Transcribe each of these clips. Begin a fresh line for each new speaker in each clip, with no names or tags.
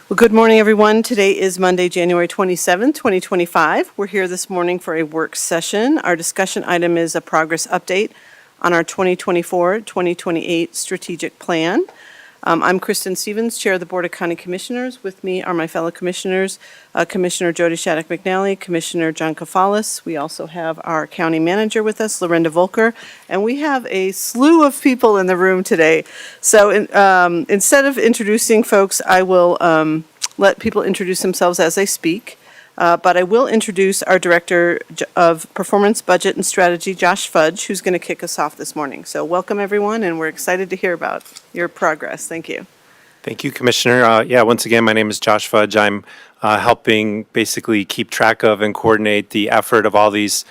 Well, good morning, everyone. Today is Monday, January 27th, 2025. We're here this morning for a work session. Our discussion item is a progress update on our 2024-2028 strategic plan. I'm Kristen Stevens, Chair of the Board of County Commissioners. With me are my fellow commissioners, Commissioner Jody Shattuck McNally, Commissioner John Kafalis. We also have our county manager with us, Lorinda Volker, and we have a slew of people in the room today. So instead of introducing folks, I will let people introduce themselves as they speak. But I will introduce our Director of Performance, Budget, and Strategy, Josh Fudge, who's going to kick us off this morning. So welcome, everyone, and we're excited to hear about your progress. Thank you.
Thank you, Commissioner. Once again, my name is Josh Fudge. I'm helping basically keep track of and coordinate the effort of all these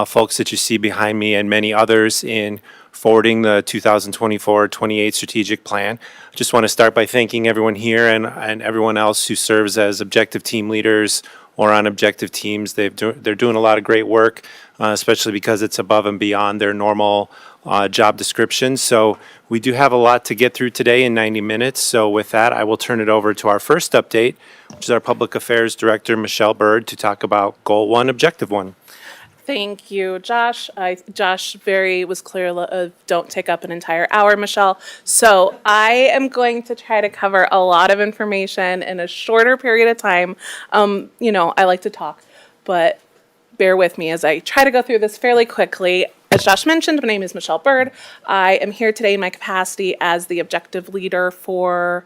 folks that you see behind me and many others in forwarding the 2024-28 strategic plan. Just want to start by thanking everyone here and everyone else who serves as objective team leaders or on objective teams. They're doing a lot of great work, especially because it's above and beyond their normal job description. So we do have a lot to get through today in 90 minutes. So with that, I will turn it over to our first update, which is our Public Affairs Director, Michelle Bird, to talk about Goal 1, Objective 1.
Thank you, Josh. Josh was clear, don't take up an entire hour, Michelle. So I am going to try to cover a lot of information in a shorter period of time. I like to talk, but bear with me as I try to go through this fairly quickly. As Josh mentioned, my name is Michelle Bird. I am here today in my capacity as the objective leader for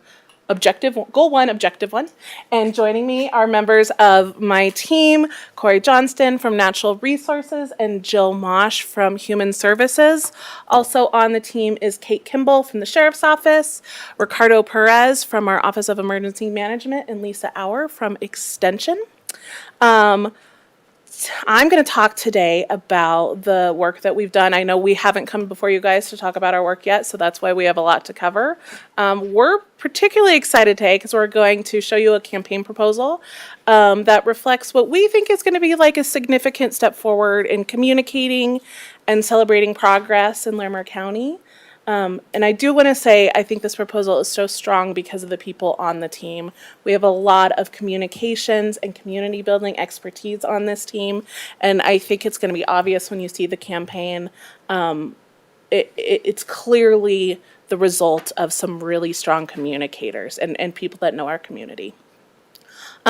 Goal 1, Objective 1. And joining me are members of my team, Corey Johnston from Natural Resources and Jill Mosh from Human Services. Also on the team is Kate Kimball from the Sheriff's Office, Ricardo Perez from our Office of Emergency Management, and Lisa Auer from Extension. I'm going to talk today about the work that we've done. I know we haven't come before you guys to talk about our work yet, so that's why we have a lot to cover. We're particularly excited today because we're going to show you a campaign proposal that reflects what we think is going to be like a significant step forward in communicating and celebrating progress in Larimer County. And I do want to say, I think this proposal is so strong because of the people on the team. We have a lot of communications and community building expertise on this team, and I think it's going to be obvious when you see the campaign. It's clearly the result of some really strong communicators and people that know our community.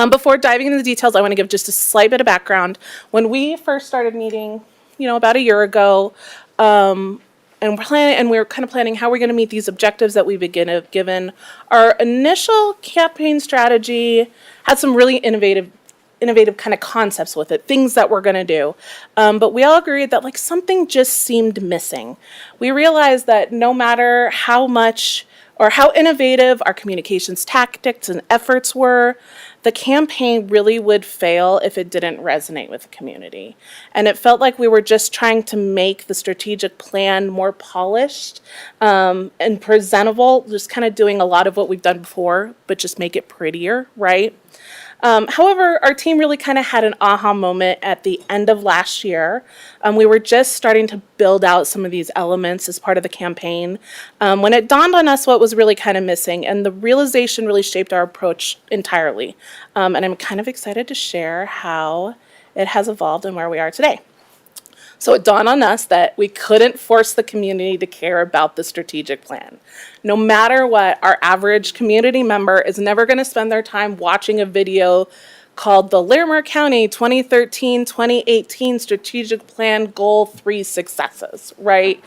Before diving into the details, I want to give just a slight bit of background. When we first started meeting, about a year ago, and we're kind of planning how we're going to meet these objectives that we've been given. Our initial campaign strategy had some really innovative kind of concepts with it, things that we're going to do. But we all agreed that something just seemed missing. We realized that no matter how much or how innovative our communications tactics and efforts were, the campaign really would fail if it didn't resonate with the community. And it felt like we were just trying to make the strategic plan more polished and presentable, just kind of doing a lot of what we've done before, but just make it prettier, right? However, our team really kind of had an aha moment at the end of last year. We were just starting to build out some of these elements as part of the campaign when it dawned on us what was really kind of missing, and the realization really shaped our approach entirely. And I'm kind of excited to share how it has evolved and where we are today. So it dawned on us that we couldn't force the community to care about the strategic plan. No matter what, our average community member is never going to spend their time watching a video called the Larimer County 2013-2018 Strategic Plan Goal 3 Successes, right?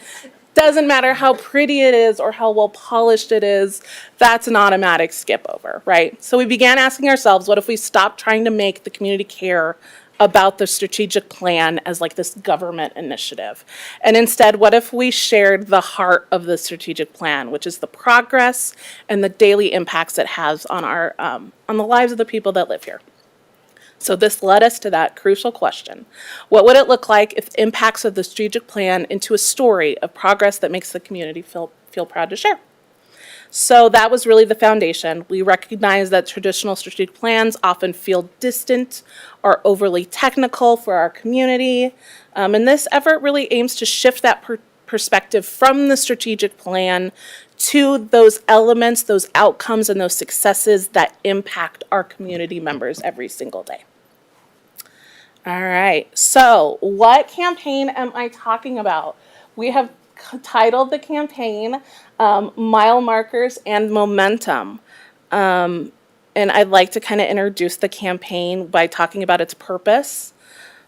Doesn't matter how pretty it is or how well polished it is, that's an automatic skip over, right? So we began asking ourselves, what if we stopped trying to make the community care about the strategic plan as this government initiative? And instead, what if we shared the heart of the strategic plan, which is the progress and the daily impacts it has on on the lives of the people that live here? So this led us to that crucial question. What would it look like if impacts of the strategic plan into a story of progress that makes the community feel proud to share? So that was really the foundation. We recognize that traditional strategic plans often feel distant or overly technical for our community. And this effort really aims to shift that perspective from the strategic plan to those elements, those outcomes, and those successes that impact our community members every single day. All right, so what campaign am I talking about? We have titled the campaign Mile Markers and Momentum. And I'd like to kind of introduce the campaign by talking about its purpose.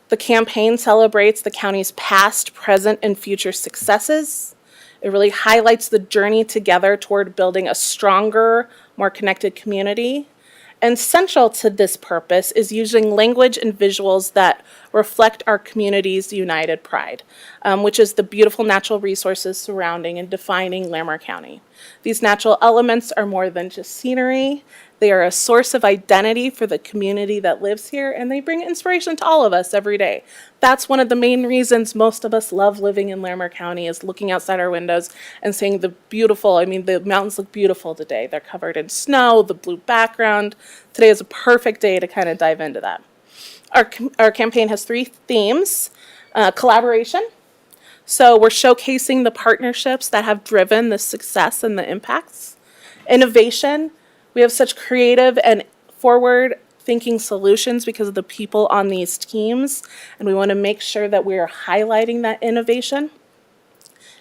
The campaign celebrates the county's past, present, and future successes. It really highlights the journey together toward building a stronger, more connected community. And central to this purpose is using language and visuals that reflect our community's united pride, which is the beautiful natural resources surrounding and defining Larimer County. These natural elements are more than just scenery. They are a source of identity for the community that lives here, and they bring inspiration to all of us every day. That's one of the main reasons most of us love living in Larimer County, is looking outside our windows and seeing the the mountains look beautiful today. They're covered in snow, the blue background. Today is a perfect day to kind of dive into that. Our campaign has 3 themes. Collaboration. So we're showcasing the partnerships that have driven the success and the impacts. Innovation. We have such creative and forward-thinking solutions because of the people on these teams, and we want to make sure that we are highlighting that innovation.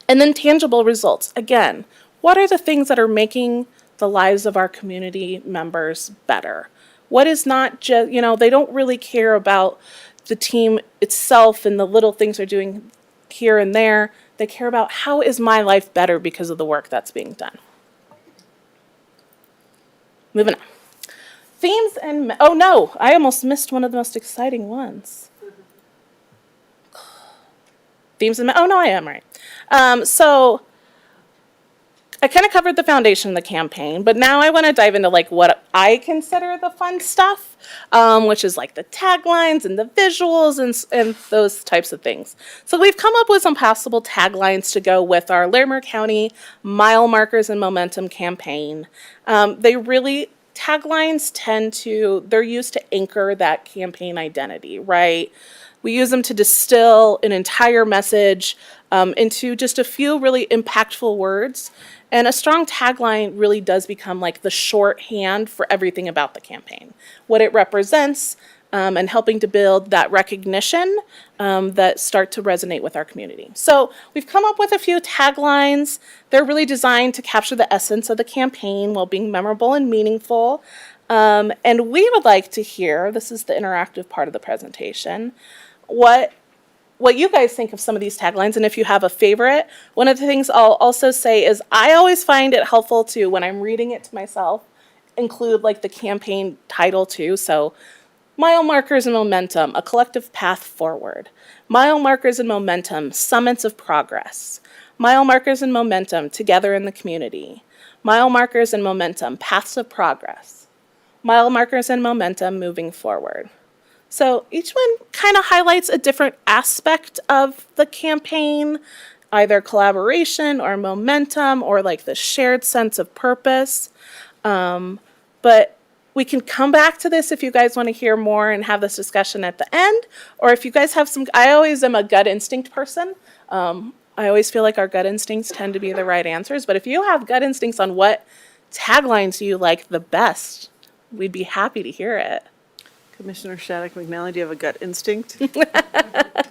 And then tangible results. Again, what are the things that are making the lives of our community members better? What is not just, they don't really care about the team itself and the little things they're doing here and there. They care about, how is my life better because of the work that's being done? Moving on. Themes and, oh no, I almost missed one of the most exciting ones. Themes and, oh no, I am right. So I kind of covered the foundation of the campaign, but now I want to dive into what I consider the fun stuff, which is the taglines and the visuals and those types of things. So we've come up with some possible taglines to go with our Larimer County Mile Markers and Momentum campaign. Taglines they're used to anchor that campaign identity, right? We use them to distill an entire message into just a few really impactful words. And a strong tagline really does become the shorthand for everything about the campaign, what it represents, and helping to build that recognition that start to resonate with our community. So we've come up with a few taglines. They're really designed to capture the essence of the campaign while being memorable and meaningful. And we would like to hear, this is the interactive part of the presentation, what you guys think of some of these taglines, and if you have a favorite. One of the things I'll also say is I always find it helpful to, when I'm reading it to myself, include the campaign title too. So Mile Markers and Momentum, a collective path forward. Mile Markers and Momentum, summits of progress. Mile Markers and Momentum, together in the community. Mile Markers and Momentum, paths of progress. Mile Markers and Momentum, moving forward. So each one kind of highlights a different aspect of the campaign, either collaboration or momentum or the shared sense of purpose. But we can come back to this if you guys want to hear more and have this discussion at the end, or if you guys have I always am a gut instinct person. I always feel like our gut instincts tend to be the right answers, but if you have gut instincts on what taglines you like the best, we'd be happy to hear it.
Commissioner Shattuck McNally, do you have a gut instinct?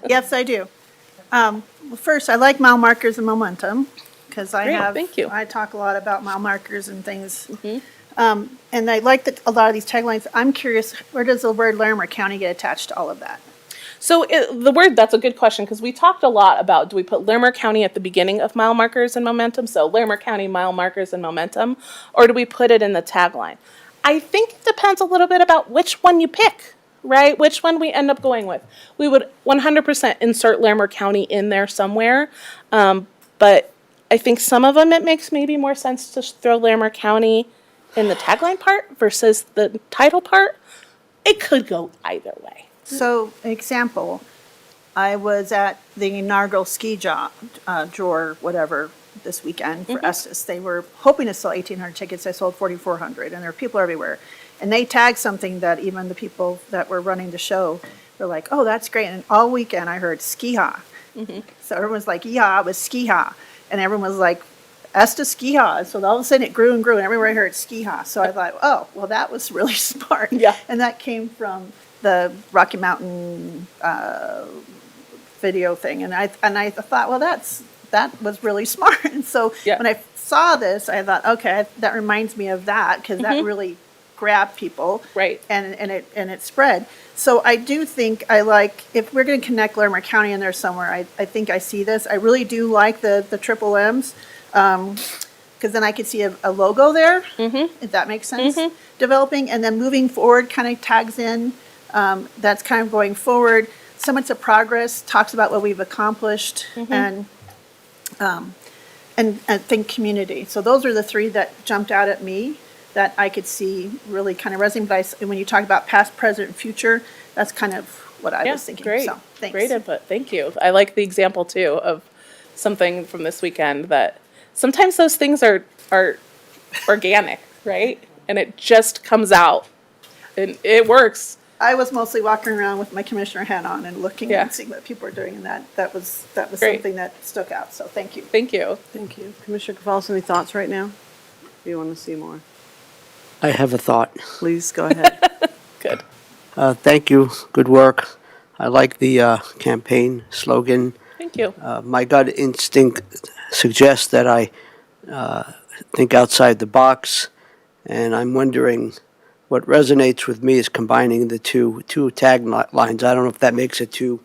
Yes, I do. Well, first, I like mile markers and momentum because
Thank you.
I talk a lot about mile markers and things. And I like a lot of these taglines. I'm curious, where does the word Larimer County get attached to all of that?
So that's a good question, because we talked a lot about, do we put Larimer County at the beginning of Mile Markers and Momentum? So Larimer County Mile Markers and Momentum, or do we put it in the tagline? I think it depends a little bit about which one you pick, right? Which one we end up going with. We would 100% insert Larimer County in there somewhere, but I think some of them it makes maybe more sense to throw Larimer County in the tagline part versus the title part. It could go either way.
So, example, I was at the inaugural ski drawer, whatever, this weekend for Estes. They were hoping to sell 1,800 tickets. I sold 4,400, and there were people everywhere. And they tagged something that even the people that were running the show were like, oh, that's great. And all weekend I heard ski-ha. So everyone was like, "Yeehaw!" It was ski-haw, and everyone was like, "Estes ski-haw." And so all of a sudden it grew and grew, and everywhere I heard ski-haw. So I thought, "Oh, well, that was really smart."
Yeah.
And that came from the Rocky Mountain video thing, and I thought, well, that was really smart. And so
Yeah.
when I saw this, I thought, okay, that reminds me of that, because that really grabbed people,
Right.
and it spread. So I do think I like, if we're going to connect Larimer County in there somewhere, I think I see this. I really do like the triple M's, because then I could see a logo there, if that makes sense, developing, and then moving forward kind of tags in. That's kind of going forward. So much of progress talks about what we've accomplished, and I think community. So those are the three that jumped out at me that I could see really kind of resonating. But and when you talk about past, present, and future, that's kind of what I was thinking.
Great.
So thanks.
Great input. Thank you. I like the example too of something from this weekend that sometimes those things are organic, right? And it just comes out and it works.
I was mostly walking around with my commissioner hat on and looking
Yeah.
and seeing what people were doing, and that was
Great.
something that stuck out. So thank you.
Thank you.
Thank you. Commissioner Gonzalez, any thoughts right now? Do you want to see more?
I have a thought.
Please go ahead.
Good.
Thank you. Good work. I like the campaign slogan.
Thank you.
My gut instinct suggests that I think outside the box, and I'm wondering what resonates with me is combining the two taglines. I don't know if that makes it too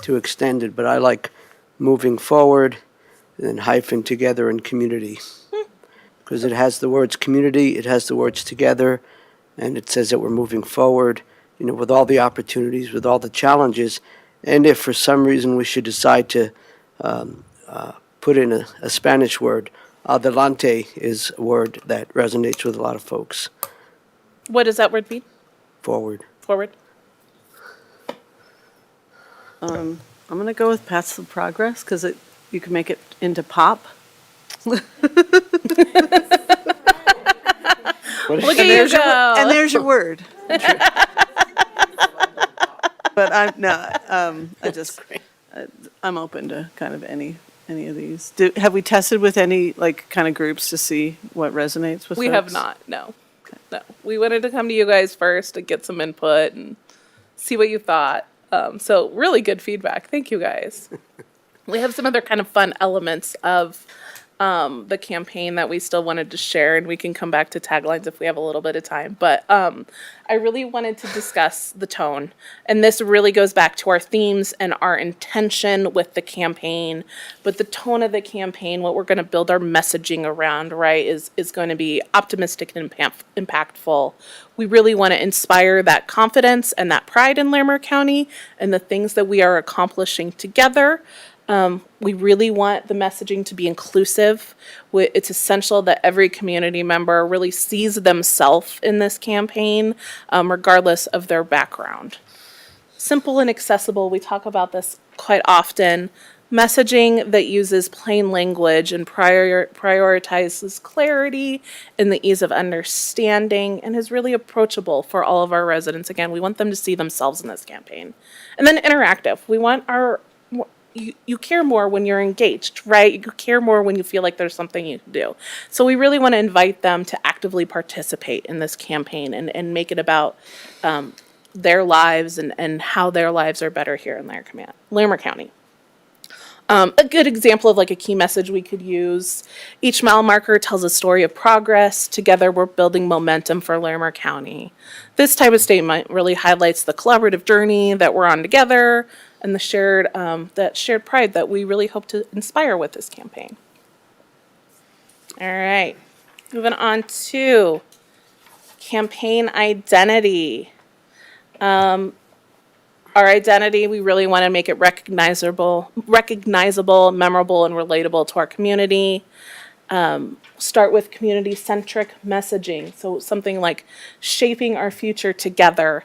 extended, but I like moving forward and then hyphen together and community. Because it has the words community, it has the words together, and it says that we're moving forward, with all the opportunities, with all the challenges. And if for some reason we should decide to put in a Spanish word, adelante is a word that resonates with a lot of folks.
What does that word mean?
Forward.
Forward.
I'm going to go with passive progress because you can make it into pop.
Look at you go.
And there's your word. But I'm open to kind of any of these. Have we tested with any kind of groups to see what resonates with
We
folks?
have not. No. No. We wanted to come to you guys first to get some input and see what you thought. So really good feedback. Thank you guys. We have some other kind of fun elements of the campaign that we still wanted to share, and we can come back to taglines if we have a little bit of time. But I really wanted to discuss the tone, and this really goes back to our themes and our intention with the campaign. But the tone of the campaign, what we're going to build our messaging around, right, is going to be optimistic and impactful. We really want to inspire that confidence and that pride in Larimer County and the things that we are accomplishing together. We really want the messaging to be inclusive. It's essential that every community member really sees themselves in this campaign, regardless of their background. Simple and accessible, we talk about this quite often. Messaging that uses plain language and prioritizes clarity and the ease of understanding and is really approachable for all of our residents. Again, we want them to see themselves in this campaign. And then interactive. We want you care more when you're engaged, right? You care more when you feel like there's something you can do. So we really want to invite them to actively participate in this campaign and make it about their lives and how their lives are better here in Larimer County. A good example of a key message we could use, each mile marker tells a story of progress. Together we're building momentum for Larimer County. This type of statement really highlights the collaborative journey that we're on together and the shared pride that we really hope to inspire with this campaign. All right, moving on to campaign identity. Our identity, we really want to make it recognizable, memorable, and relatable to our community. Start with community-centric messaging, so something like shaping our future together.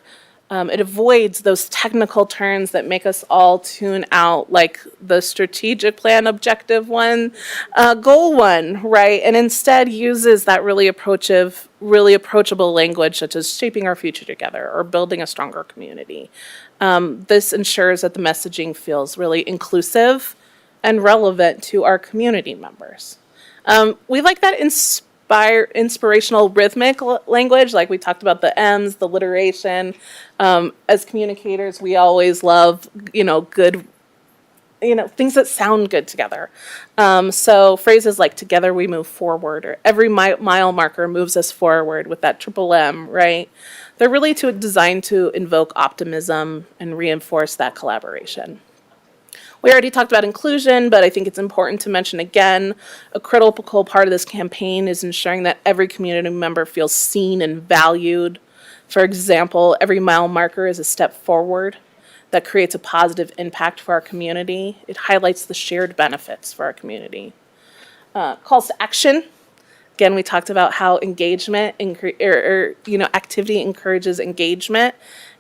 It avoids those technical terms that make us all tune out, like the strategic plan, objective one, goal one, right? And instead uses that really approachable language, such as shaping our future together or building a stronger community. This ensures that the messaging feels really inclusive and relevant to our community members. We like that inspirational rhythmic language, like we talked about the M's, the alliteration. As communicators, we always love, good, things that sound good together. So phrases like "together we move forward" or "every mile marker moves us forward" with that triple M, right? They're really designed to invoke optimism and reinforce that collaboration. We already talked about inclusion, but I think it's important to mention again, a critical part of this campaign is ensuring that every community member feels seen and valued. For example, every mile marker is a step forward that creates a positive impact for our community. It highlights the shared benefits for our community. Calls to action. Again, we talked about how engagement, activity encourages engagement.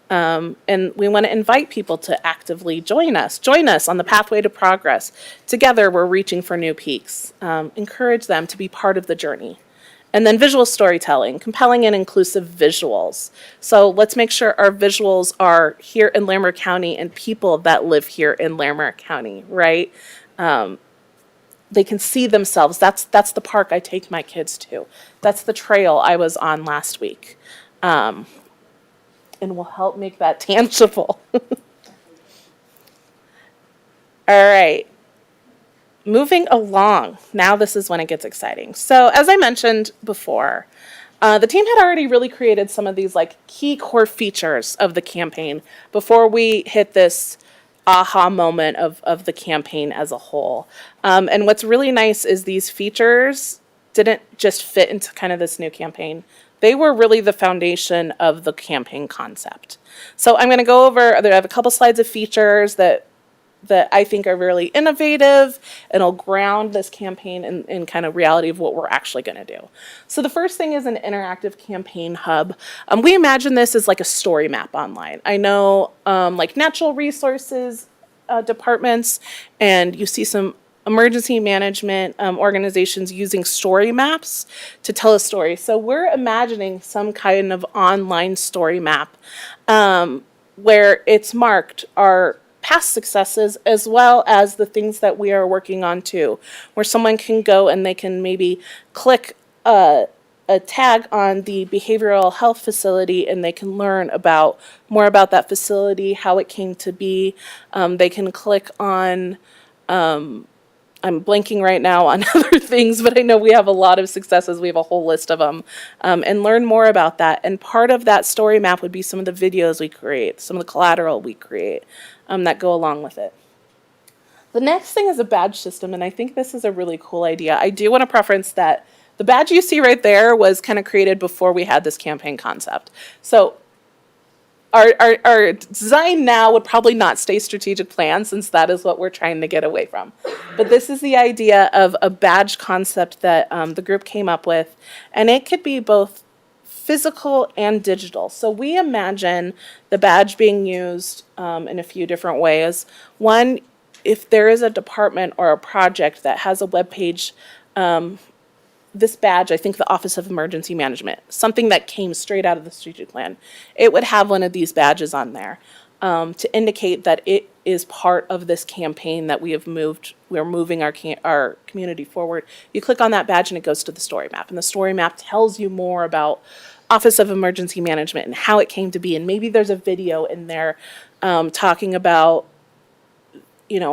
And we want to invite people to actively join us. Join us on the pathway to progress. Together, we're reaching for new peaks. Encourage them to be part of the journey. And then visual storytelling, compelling and inclusive visuals. So let's make sure our visuals are here in Larimer County and people that live here in Larimer County, right? They can see themselves. That's the park I take my kids to. That's the trail I was on last week. And will help make that tangible. All right. Moving along. Now this is when it gets exciting. So as I mentioned before, the team had already really created some of these key core features of the campaign before we hit this aha moment of the campaign as a whole. And what's really nice is these features didn't just fit into kind of this new campaign. They were really the foundation of the campaign concept. So I'm going to go over, I have a couple slides of features that I think are really innovative and will ground this campaign in kind of reality of what we're actually going to do. So the first thing is an interactive campaign hub. We imagine this as like a story map online. I know like natural resources departments, and you see some emergency management organizations using story maps to tell a story. So we're imagining some kind of online story map where it's marked our past successes as well as the things that we are working on too, where someone can go and they can maybe click a tag on the behavioral health facility and they can learn about more about that facility, how it came to be. They can click on I'm blanking right now on other things, but I know we have a lot of successes. We have a whole list of them, and learn more about that. And part of that story map would be some of the videos we create, some of the collateral we create that go along with it. The next thing is a badge system, and I think this is a really cool idea. I do want to preference that the badge you see right there was kind of created before we had this campaign concept. So our design now would probably not stay strategic plan, since that is what we're trying to get away from. But this is the idea of a badge concept that the group came up with, and it could be both physical and digital. So we imagine the badge being used in a few different ways. One, if there is a department or a project that has a web page, this badge, I think the Office of Emergency Management, something that came straight out of the strategic plan, it would have one of these badges on there to indicate that it is part of this campaign that we're moving our community forward. You click on that badge and it goes to the story map, and the story map tells you more about Office of Emergency Management and how it came to be, and maybe there's a video in there talking about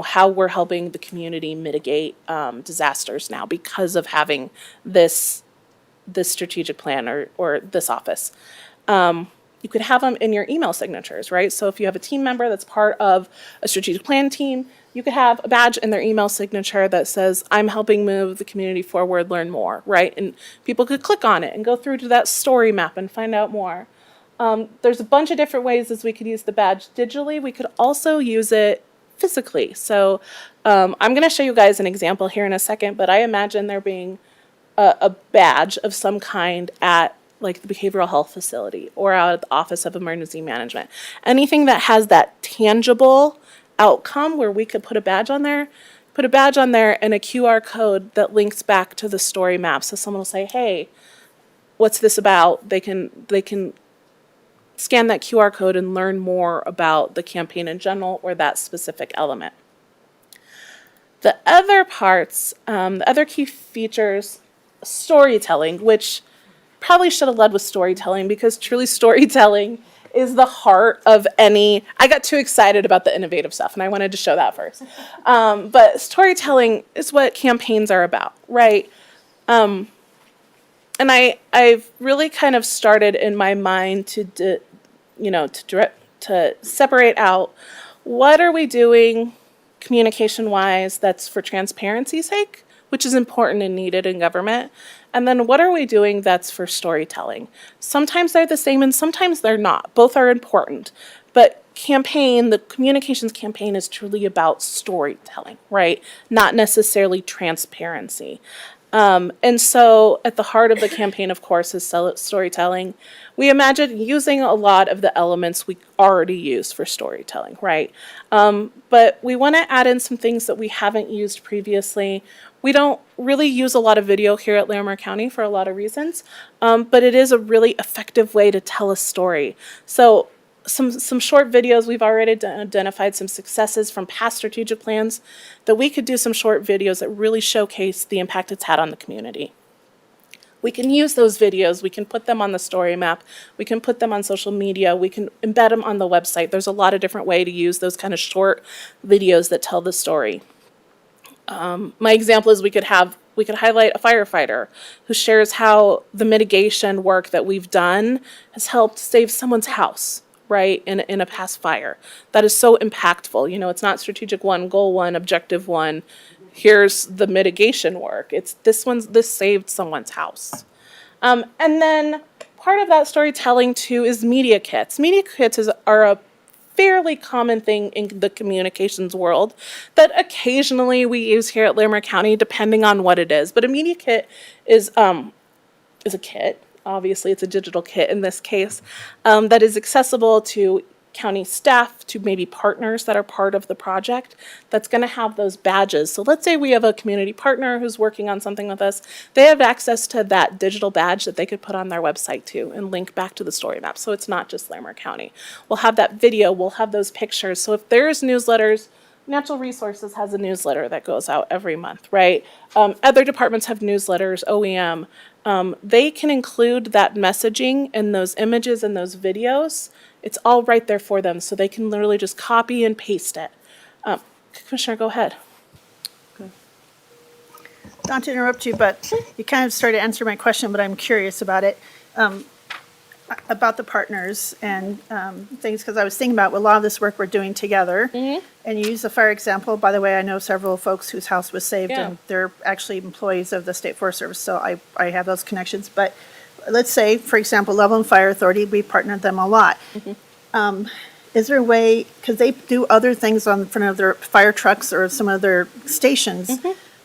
how we're helping the community mitigate disasters now because of having this strategic plan or this office. You could have them in your email signatures, right? So if you have a team member that's part of a strategic plan team, you could have a badge in their email signature that says, I'm helping move the community forward, learn more, right? And people could click on it and go through to that story map and find out more. There's a bunch of different ways as we could use the badge digitally. We could also use it physically. So I'm going to show you guys an example here in a second, but I imagine there being a badge of some kind at like the behavioral health facility or out at the Office of Emergency Management. Anything that has that tangible outcome where we could put a badge on there and a QR code that links back to the story map. So someone will say, hey, what's this about? They can scan that QR code and learn more about the campaign in general or that specific element. The other parts, the other key features, storytelling, which probably should have led with storytelling because truly storytelling is the heart of any. I got too excited about the innovative stuff and I wanted to show that first. But storytelling is what campaigns are about, right? And I've really kind of started in my mind to separate out what are we doing communication-wise that's for transparency's sake, which is important and needed in government, and then what are we doing that's for storytelling? Sometimes they're the same and sometimes they're not. Both are important. But the communications campaign is truly about storytelling, right? Not necessarily transparency. And so at the heart of the campaign, of course, is storytelling. We imagine using a lot of the elements we already use for storytelling, right? But we want to add in some things that we haven't used previously. We don't really use a lot of video here at Larimer County for a lot of reasons, but it is a really effective way to tell a story. So some short videos, we've already identified some successes from past strategic plans that we could do some short videos that really showcase the impact it's had on the community. We can use those videos, we can put them on the story map, we can put them on social media, we can embed them on the website. There's a lot of different ways to use those kind of short videos that tell the story. My example is we could highlight a firefighter who shares how the mitigation work that we've done has helped save someone's house, right, in a past fire. That is so impactful. You know, it's not strategic one, goal one, objective one. Here's the mitigation work. It's this saved someone's house. And then part of that storytelling too is media kits. Media kits are a fairly common thing in the communications world that occasionally we use here at Larimer County, depending on what it is. But a media kit is a kit. Obviously, it's a digital kit in this case that is accessible to county staff, to maybe partners that are part of the project, that's going to have those badges. So let's say we have a community partner who's working on something with us. They have access to that digital badge that they could put on their website too and link back to the story map. So it's not just Larimer County. We'll have that video, we'll have those pictures. So if there's newsletters, Natural Resources has a newsletter that goes out every month, right? Other departments have newsletters, OEM. They can include that messaging and those images and those videos. It's all right there for them, so they can literally just copy and paste it. Commissioner, go ahead.
Not to interrupt you, but you kind of started to answer my question, but I'm curious about it, about the partners and things, because I was thinking about a lot of this work we're doing together. And you use the fire example. By the way, I know several folks whose house was saved, and they're actually employees of the State Forest Service, so I have those connections. But let's say, for example, Loveland Fire Authority, we partnered them a lot. Is there a way, because they do other things on front of their fire trucks or some of their stations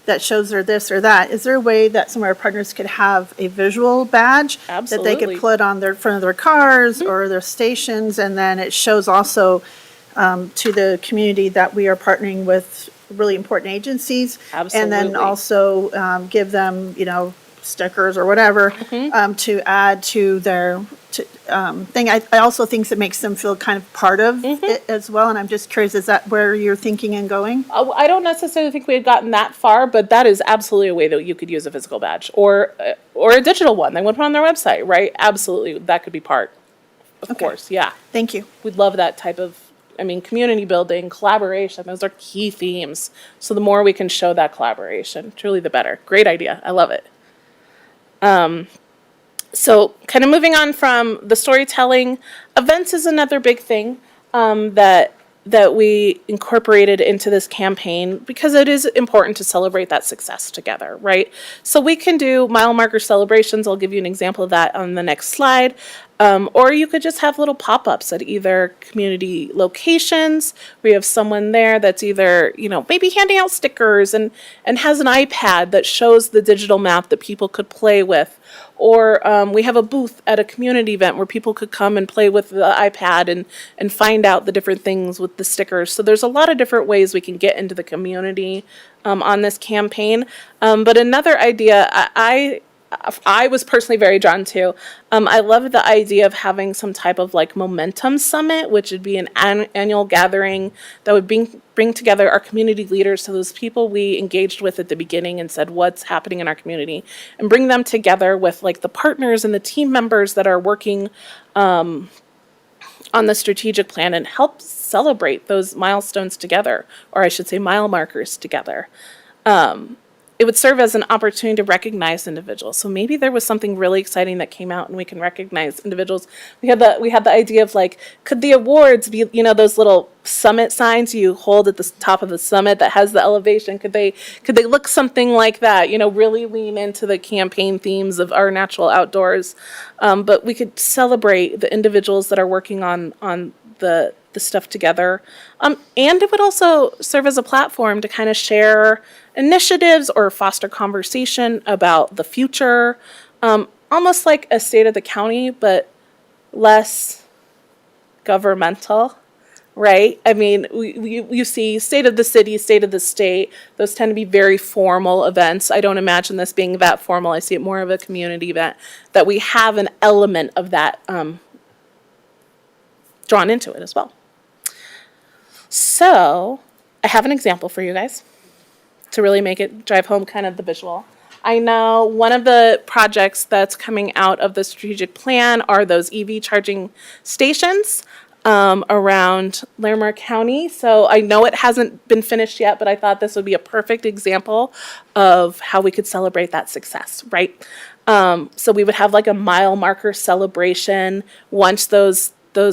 that shows they're this or that, is there a way that some of our partners could have a visual badge that they
Absolutely.
could put on their front of their cars or their stations, and then it shows also to the community that we are partnering with really important agencies? And then
Absolutely.
also give them, stickers or whatever to add to their thing. I also think it makes them feel kind of part of it as well, and I'm just curious, is that where you're thinking and going?
I don't necessarily think we had gotten that far, but that is absolutely a way that you could use a physical badge or a digital one. They would put on their website, right? Absolutely, that could be part. Of course, yeah.
Thank you.
We'd love that type of, community building, collaboration. Those are key themes. So the more we can show that collaboration, truly the better. Great idea. I love it. So kind of moving on from the storytelling, events is another big thing that we incorporated into this campaign because it is important to celebrate that success together, right? So we can do mile marker celebrations. I'll give you an example of that on the next slide. Or you could just have little pop-ups at either community locations where you have someone there that's either, maybe handing out stickers and has an iPad that shows the digital map that people could play with. Or we have a booth at a community event where people could come and play with the iPad and find out the different things with the stickers. So there's a lot of different ways we can get into the community on this campaign. But another idea, I I was personally very drawn to. I love the idea of having some type of like momentum summit, which would be an annual gathering that would bring together our community leaders, so those people we engaged with at the beginning and said what's happening in our community, and bring them together with like the partners and the team members that are working on the strategic plan and help celebrate those milestones together, or I should say mile markers together. It would serve as an opportunity to recognize individuals. So maybe there was something really exciting that came out and we can recognize individuals. We had the idea of like, could the awards be, those little summit signs you hold at the top of the summit that has the elevation? Could they look something like that? Really lean into the campaign themes of our natural outdoors. But we could celebrate the individuals that are working on the stuff together. And it would also serve as a platform to kind of share initiatives or foster conversation about the future, almost like a state of the county, but less governmental, right? I mean, you see state of the city, state of the state. Those tend to be very formal events. I don't imagine this being that formal. I see it more of a community event, that we have an element of that drawn into it as well. So I have an example for you guys to really make it drive home kind of the visual. I know one of the projects that's coming out of the strategic plan are those EV charging stations around Larimer County. So I know it hasn't been finished yet, but I thought this would be a perfect example of how we could celebrate that success, right? So we would have like a mile marker celebration once those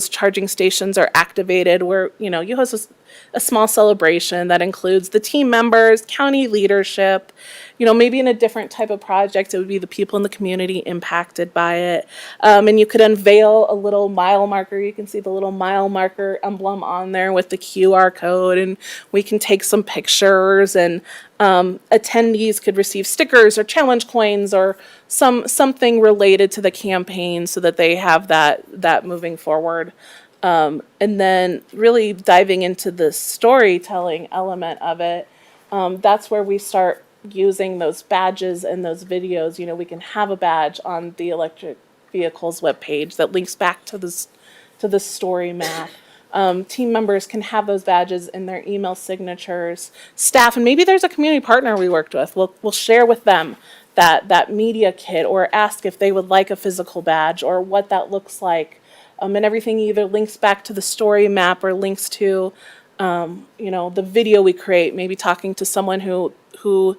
charging stations are activated, where you host a small celebration that includes the team members, county leadership, maybe in a different type of project, it would be the people in the community impacted by it. And you could unveil a little mile marker. You can see the little mile marker emblem on there with the QR code, and we can take some pictures, and attendees could receive stickers or challenge coins or something related to the campaign so that they have that moving forward. And then really diving into the storytelling element of it, that's where we start using those badges and those videos. We can have a badge on the electric vehicles webpage that links back to the story map. Team members can have those badges in their email signatures. Staff, and maybe there's a community partner we worked with, we'll share with them that media kit, or ask if they would like a physical badge or what that looks like. And everything either links back to the story map or links to, the video we create, maybe talking to someone who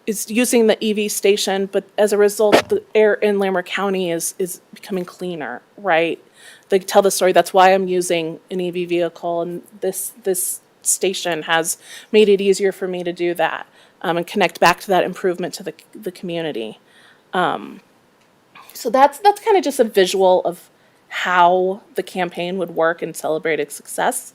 is using the EV station, but as a result, the air in Larimer County is becoming cleaner, right? They tell the story, that's why I'm using an EV vehicle, and this station has made it easier for me to do that, and connect back to that improvement to the community. So that's kind of just a visual of how the campaign would work and celebrate its success.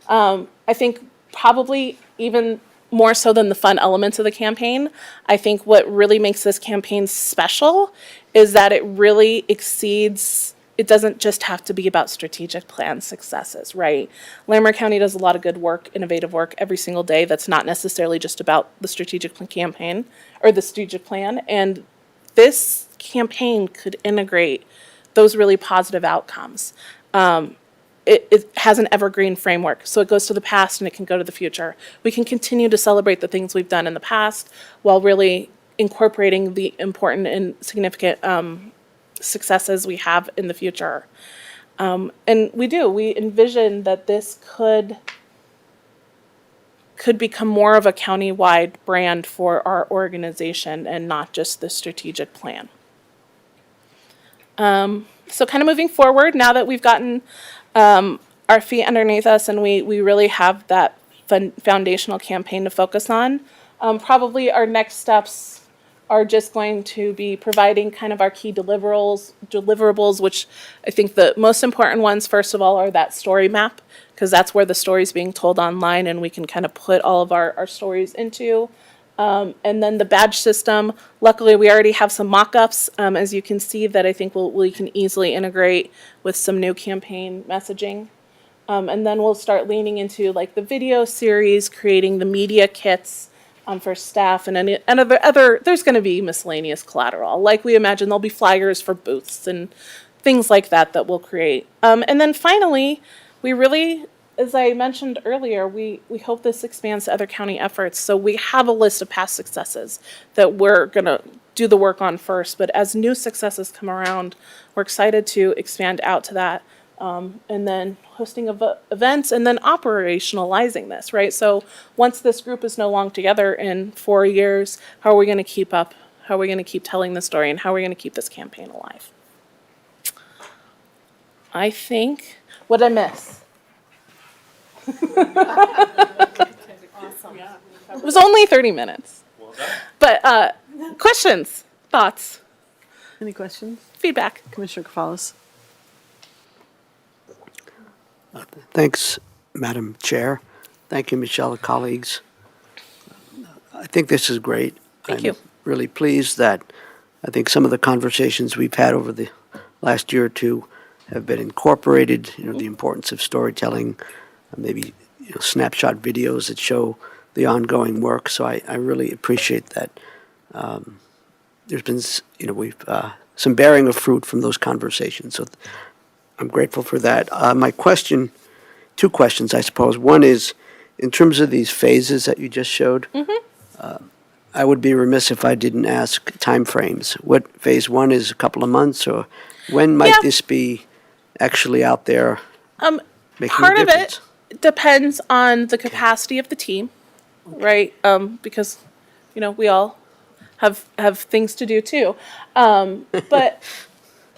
I think probably even more so than the fun elements of the campaign, I think what really makes this campaign special is that it really exceeds, it doesn't just have to be about strategic plan successes, right? Larimer County does a lot of good work, innovative work every single day that's not necessarily just about the strategic campaign or the strategic plan. And this campaign could integrate those really positive outcomes. It has an evergreen framework, so it goes to the past and it can go to the future. We can continue to celebrate the things we've done in the past while really incorporating the important and significant successes we have in the future. And we envision that this could become more of a county-wide brand for our organization and not just the strategic plan. So kind of moving forward, now that we've gotten our feet underneath us and we really have that foundational campaign to focus on, probably our next steps are just going to be providing kind of our key deliverables, which I think the most important ones, first of all, are that story map, because that's where the story is being told online and we can kind of put all of our stories into. And then the badge system, luckily we already have some mock-ups, as you can see, that I think we can easily integrate with some new campaign messaging. And then we'll start leaning into like the video series, creating the media kits for staff and other, there's going to be miscellaneous collateral. Like we imagine there'll be flyers for booths and things like that that we'll create. And then finally, we really, as I mentioned earlier, we hope this expands to other county efforts. So we have a list of past successes that we're going to do the work on first. But as new successes come around, we're excited to expand out to that. And then hosting of events and then operationalizing this, right? So once this group is no longer together in 4 years, how are we going to keep up? How are we going to keep telling the story? And how are we going to keep this campaign alive? I think, what did I miss? It was only 30 minutes. But questions, thoughts,
Any questions?
feedback?
Commissioner Kafalas?
Thanks, Madam Chair. Thank you, Michelle and colleagues. I think this is great.
Thank you.
I'm really pleased that I think some of the conversations we've had over the last year or two have been incorporated, the importance of storytelling, maybe snapshot videos that show the ongoing work. So I really appreciate that. There's been, we've some bearing of fruit from those conversations. So I'm grateful for that. My question, two questions, I suppose. One is, in terms of these phases that you just showed, I would be remiss if I didn't ask timeframes. What phase one is, a couple of months, or when might
Yeah.
this be actually out there making
Part
a
of
difference?
it depends on the capacity of the team, right? Because, we all have things to do too. But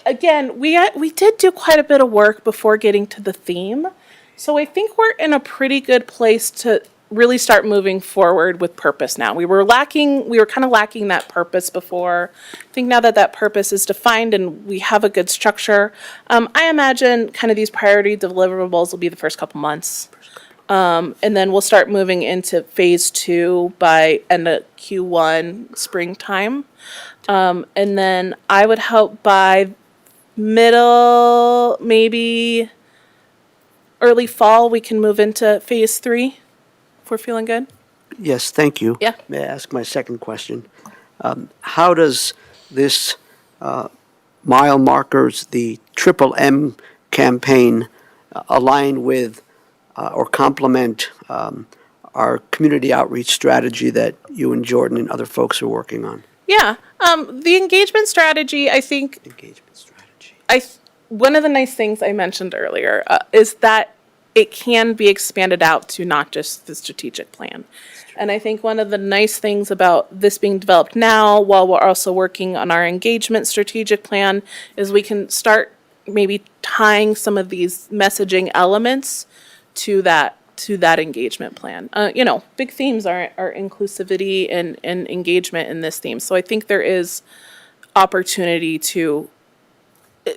again, we did do quite a bit of work before getting to the theme. So I think we're in a pretty good place to really start moving forward with purpose now. We were kind of lacking that purpose before. I think now that that purpose is defined and we have a good structure, I imagine kind of these priority deliverables will be the first couple months. And then we'll start moving into phase 2 by end of Q1 springtime. And then I would hope by middle, maybe early fall, we can move into phase 3. If we're feeling good.
Yes, thank you.
Yeah.
May I ask my second question? How does this mile markers, the Triple M campaign, align with or complement our community outreach strategy that you and Jordan and other folks are working on?
Yeah. The engagement strategy, I think,
Engagement strategy.
one of the nice things I mentioned earlier is that it can be expanded out to not just the strategic plan. And I think one of the nice things about this being developed now, while we're also working on our engagement strategic plan, is we can start maybe tying some of these messaging elements to that engagement plan. Big themes are inclusivity and engagement in this theme. So I think there is opportunity to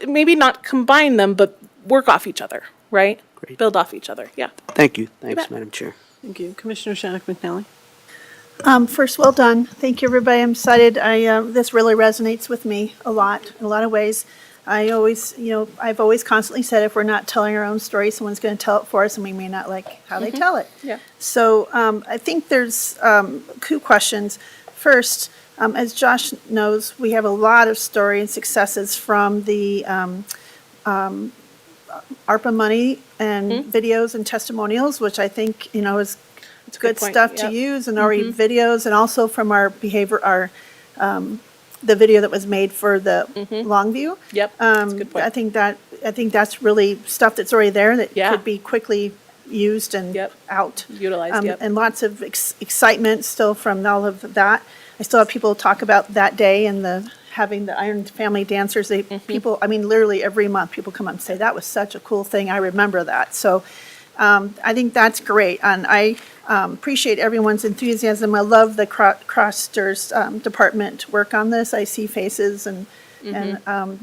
maybe not combine them, but work off each other, right?
Great.
Build off each other, yeah.
Thank you. Thanks,
bet.
Madam Chair.
Thank you. Commissioner Shannock McNally?
First, well done. Thank you, everybody. I'm excited. This really resonates with me a lot, in a lot of ways. I've always constantly said if we're not telling our own story, someone's going to tell it for us, and we may not like how they tell it.
Yeah.
So I think there's 2 questions. First, as Josh knows, we have a lot of story and successes from the ARPA money and videos and testimonials, which I think, is
a good
good
point,
stuff to
yep.
use, and already videos, and also from our the video that was made for the Longview.
Yep, that's a good point.
I think that's really stuff that's already there that
Yeah.
could be quickly used and
Yep.
out.
Utilized, yep.
And lots of excitement still from all of that. I still have people talk about that day and having the Iron Family dancers. People, literally every month, people come up and say, that was such a cool thing. I remember that. So I think that's great. And I appreciate everyone's enthusiasm. I love the Crosters department work on this. I see faces and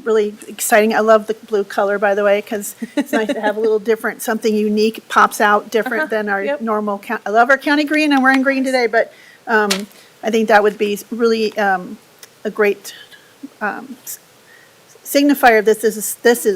really exciting. I love the blue color, by the way, because it's nice to have a little different, something unique, pops out different than our
Yep.
normal. I love our county green. I'm wearing green today, but I think that would be really a great signifier of this is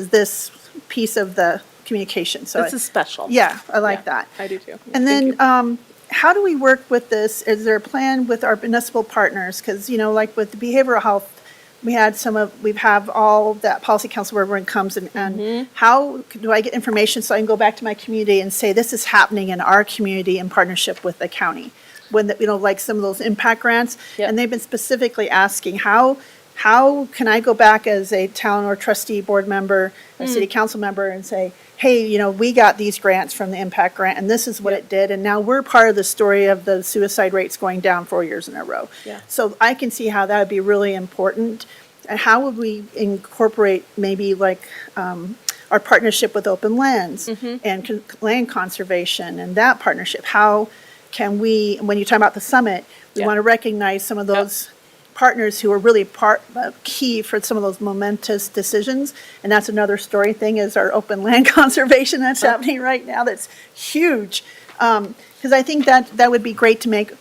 this piece of the communication. So
This is special.
yeah, I like
Yeah,
that.
I do too.
And
Thank
then,
you.
how do we work with this? Is there a plan with our municipal partners? Because, like with the behavioral health, we have all that policy council where everyone comes and how do I get information so I can go back to my community and say, this is happening in our community in partnership with the county? When, like some of those impact grants.
Yep.
And they've been specifically asking, how can I go back as a town or trustee board member, a city council member and say, hey, we got these grants from the impact grant and this is what it did. And now we're part of the story of the suicide rates going down 4 years in a row.
Yeah.
So I can see how that would be really important. And how would we incorporate maybe like our partnership with Open Lands and land conservation and that partnership? How can we, when you talk about the summit, we want to recognize some of those partners who are really key for some of those momentous decisions. And that's another story thing is our open land conservation that's happening right now. That's huge. Because I think that would be great to make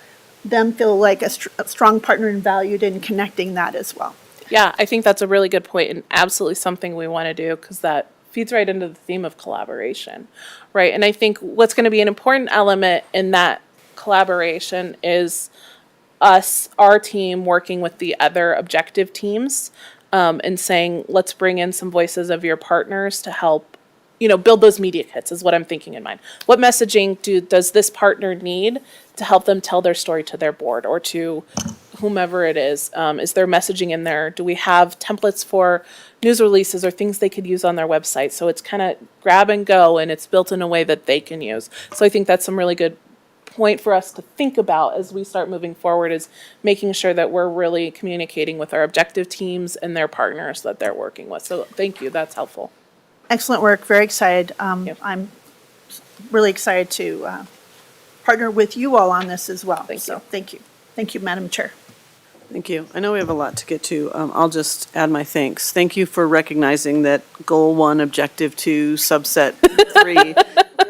them feel like a strong partner and valued in connecting that as well.
Yeah, I think that's a really good point and absolutely something we want to do because that feeds right into the theme of collaboration, right? And I think what's going to be an important element in that collaboration is our team working with the other objective teams and saying, let's bring in some voices of your partners to help, build those media kits is what I'm thinking in mind. What messaging does this partner need to help them tell their story to their board or to whomever it is? Is there messaging in there? Do we have templates for news releases or things they could use on their website? So it's kind of grab and go and it's built in a way that they can use. So I think that's some really good point for us to think about as we start moving forward is making sure that we're really communicating with our objective teams and their partners that they're working with. So thank you. That's helpful.
Excellent work. Very excited. I'm really excited to partner with you all on this as well.
Thank you.
Thank you. Thank you, Madam Chair.
Thank you. I know we have a lot to get to. I'll just add my thanks. Thank you for recognizing that Goal 1, Objective 2, Subset 3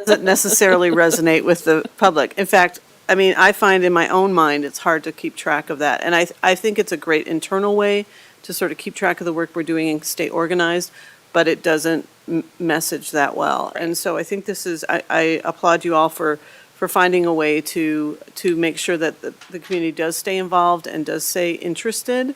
doesn't necessarily resonate with the public. In fact, I find in my own mind it's hard to keep track of that. And I think it's a great internal way to sort of keep track of the work we're doing and stay organized, but it doesn't message that well. And so I think this is, I applaud you all for finding a way to make sure that the community does stay involved and does stay interested,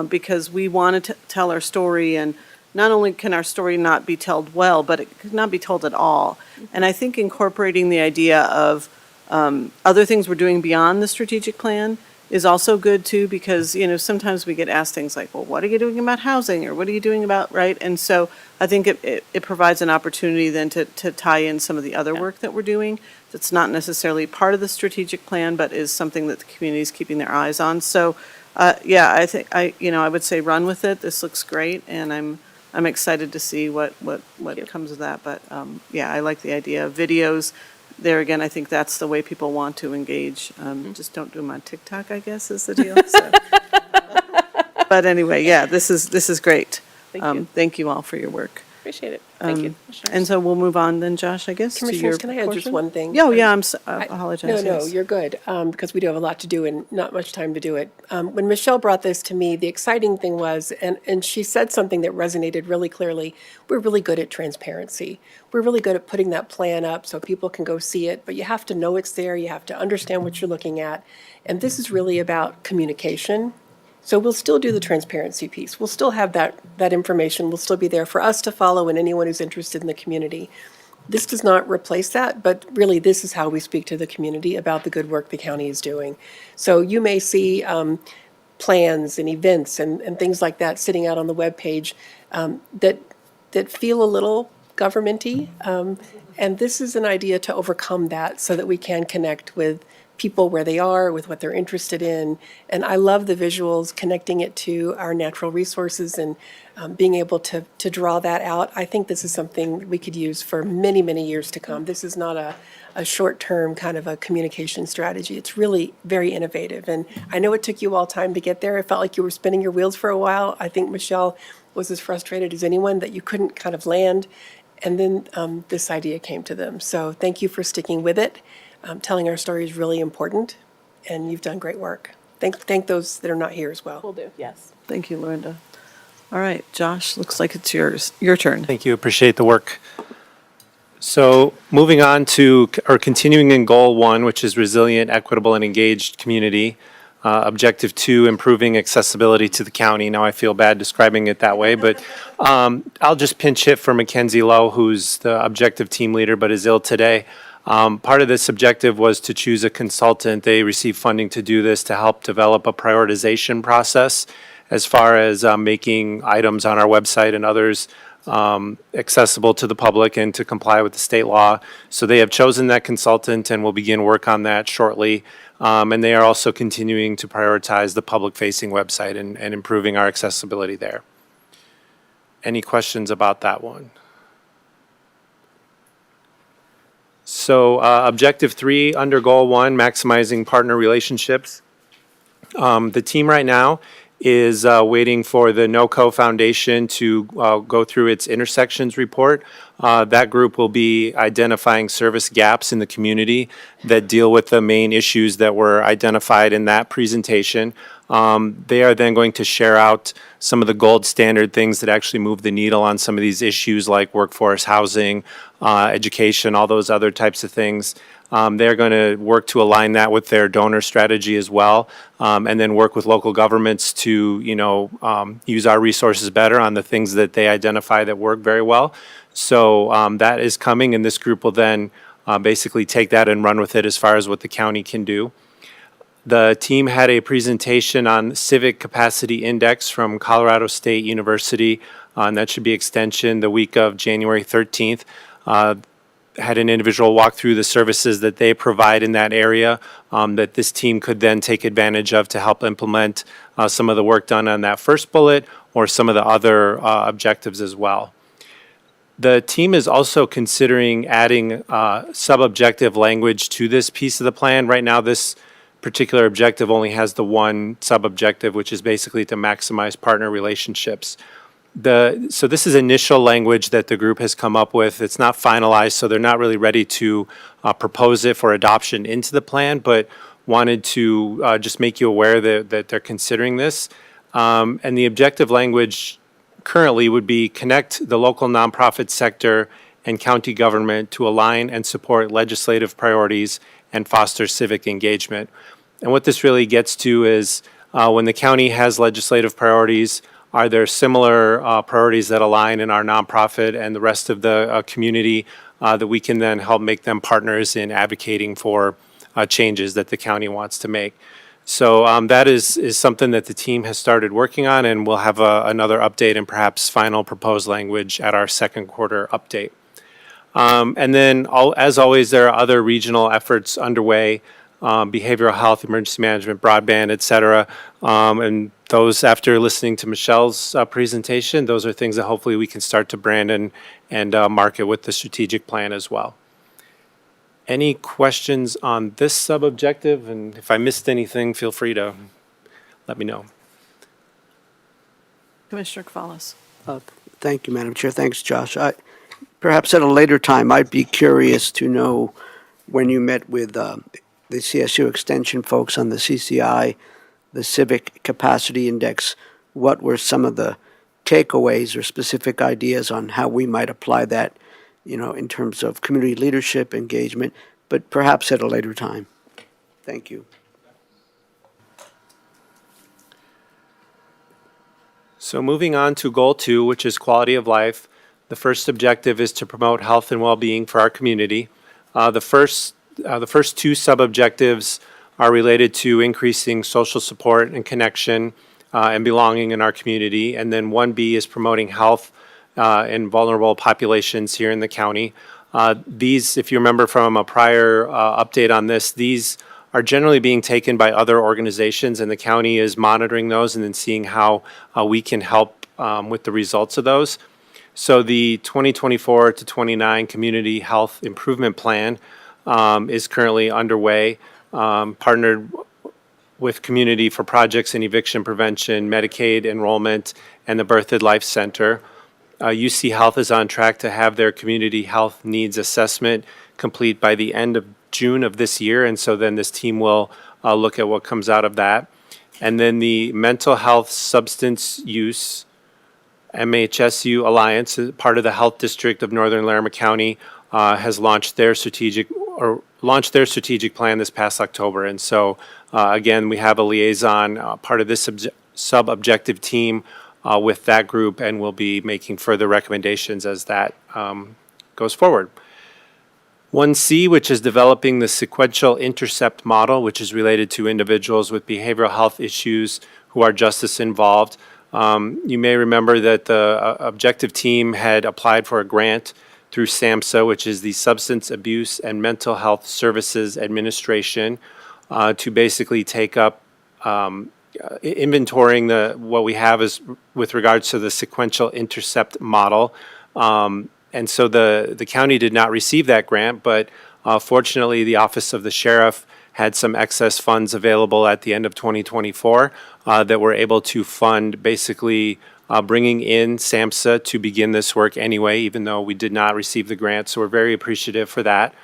because we want to tell our story, and not only can our story not be told well, but it could not be told at all. And I think incorporating the idea of other things we're doing beyond the strategic plan is also good too, because, sometimes we get asked things like, well, what are you doing about housing, or what are you doing about, right? And so I think it provides an opportunity then to tie in some of the other work that we're doing that's not necessarily part of the strategic plan, but is something that the community is keeping their eyes on. So, I think I would say run with it. This looks great, and I'm excited to see what comes of that. But I like the idea of videos. There again, I think that's the way people want to engage. Just don't do them on TikTok, I guess, is the deal. So. But anyway, this is great.
Thank you.
Thank you all for your work.
Appreciate it. Thank you.
And so we'll move on then, Josh, I guess, to your
Commissioners, can I add just
portion?
one thing?
Oh, yeah, I apologize.
No,
yes.
you're good, because we do have a lot to do and not much time to do it. When Michelle brought this to me, the exciting thing was, and she said something that resonated really clearly, we're really good at transparency. We're really good at putting that plan up so people can go see it, but you have to know it's there, you have to understand what you're looking at. And this is really about communication. So we'll still do the transparency piece. We'll still have that information will still be there for us to follow and anyone who's interested in the community. This does not replace that, but really this is how we speak to the community about the good work the county is doing. So you may see plans and events and things like that sitting out on the webpage that feel a little governmenty. And this is an idea to overcome that so that we can connect with people where they are, with what they're interested in. And I love the visuals, connecting it to our natural resources and being able to draw that out. I think this is something we could use for many, many years to come. This is not a short-term kind of a communication strategy. It's really very innovative. And I know it took you all time to get there. It felt like you were spinning your wheels for a while. I think Michelle was as frustrated as anyone that you couldn't kind of land. And then this idea came to them. So thank you for sticking with it. Telling our story is really important, and you've done great work. Thank those that are not here as well.
Will do. Yes.
Thank you, Lorinda. All right, Josh, looks like it's your turn.
Thank you. Appreciate the work. So moving on to, or continuing in goal 1, which is resilient, equitable, and engaged community. Objective 2, improving accessibility to the county. Now I feel bad describing it that way, but I'll just pinch hit for Mackenzie Lowe, who's the objective team leader but is ill today. Part of this objective was to choose a consultant. They received funding to do this to help develop a prioritization process as far as making items on our website and others accessible to the public and to comply with the state law. So they have chosen that consultant and will begin work on that shortly. And they are also continuing to prioritize the public-facing website and improving our accessibility there. Any questions about that one? So objective 3 under goal 1, maximizing partner relationships. The team right now is waiting for the NOCO Foundation to go through its intersections report. That group will be identifying service gaps in the community that deal with the main issues that were identified in that presentation. They are then going to share out some of the gold standard things that actually move the needle on some of these issues like workforce, housing, education, all those other types of things. They're going to work to align that with their donor strategy as well, and then work with local governments to, use our resources better on the things that they identify that work very well. So that is coming, and this group will then basically take that and run with it as far as what the county can do. The team had a presentation on Civic Capacity Index from Colorado State University, and that should be extension the week of January 13th. Had an individual walk through the services that they provide in that area that this team could then take advantage of to help implement some of the work done on that first bullet or some of the other objectives as well. The team is also considering adding sub-objective language to this piece of the plan. Right now, this particular objective only has the one sub-objective, which is basically to maximize partner relationships. So this is initial language that the group has come up with. It's not finalized, so they're not really ready to propose it for adoption into the plan, but wanted to just make you aware that they're considering this. And the objective language currently would be connect the local nonprofit sector and county government to align and support legislative priorities and foster civic engagement. And what this really gets to is when the county has legislative priorities, are there similar priorities that align in our nonprofit and the rest of the community that we can then help make them partners in advocating for changes that the county wants to make? So that is something that the team has started working on, and we'll have another update and perhaps final proposed language at our second quarter update. And then, as always, there are other regional efforts underway, behavioral health, emergency management, broadband, et cetera. And those, after listening to Michelle's presentation, those are things that hopefully we can start to brand and market with the strategic plan as well. Any questions on this sub-objective? And if I missed anything, feel free to let me know.
Commissioner Kvalas.
Thank you, Madam Chair. Thanks, Josh. Perhaps at a later time, I'd be curious to know when you met with the CSU Extension folks on the CCI, the Civic Capacity Index, what were some of the takeaways or specific ideas on how we might apply that, in terms of community leadership, engagement, but perhaps at a later time. Thank you.
So moving on to goal 2, which is quality of life. The first objective is to promote health and well-being for our community. The first 2 sub-objectives are related to increasing social support and connection and belonging in our community. And then 1B is promoting health in vulnerable populations here in the county. These, if you remember from a prior update on this, these are generally being taken by other organizations, and the county is monitoring those and then seeing how we can help with the results of those. So the 2024 to 29 Community Health Improvement Plan is currently underway, partnered with Community for Projects and Eviction Prevention, Medicaid Enrollment, and the Birthday Life Center. UC Health is on track to have their community health needs assessment complete by the end of June of this year, and so then this team will look at what comes out of that. And then the Mental Health Substance Use MHSU Alliance, part of the Health District of Northern Larimer County, has launched their strategic plan this past October. And so, again, we have a liaison, part of this sub-objective team with that group, and we'll be making further recommendations as that goes forward. 1C, which is developing the sequential intercept model, which is related to individuals with behavioral health issues who are justice involved. You may remember that the objective team had applied for a grant through SAMHSA, which is the Substance Abuse and Mental Health Services Administration, to basically take up inventorying what we have is with regards to the sequential intercept model. And so the county did not receive that grant, but fortunately, the Office of the Sheriff had some excess funds available at the end of 2024 that were able to fund basically bringing in SAMHSA to begin this work anyway, even though we did not receive the grant. So we're very appreciative for that.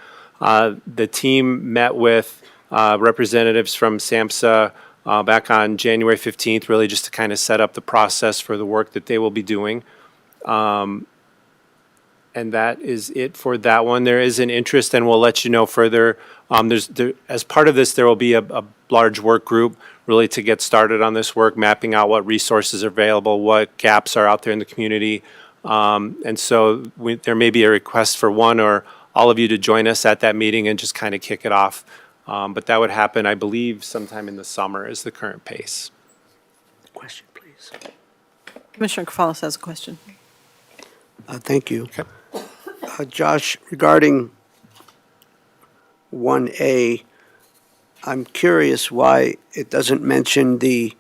The team met with representatives from SAMHSA back on January 15th, really just to kind of set up the process for the work that they will be doing. And that is it for that one. There is an interest, and we'll let you know further. As part of this, there will be a large work group really to get started on this work, mapping out what resources are available, what gaps are out there in the community. And so there may be a request for one or all of you to join us at that meeting and just kind of kick it off. But that would happen, I believe, sometime in the summer is the current pace.
Question, please.
Commissioner Cafalas has a question.
Thank you.
Okay.
Josh, regarding 1A, I'm curious why it doesn't mention the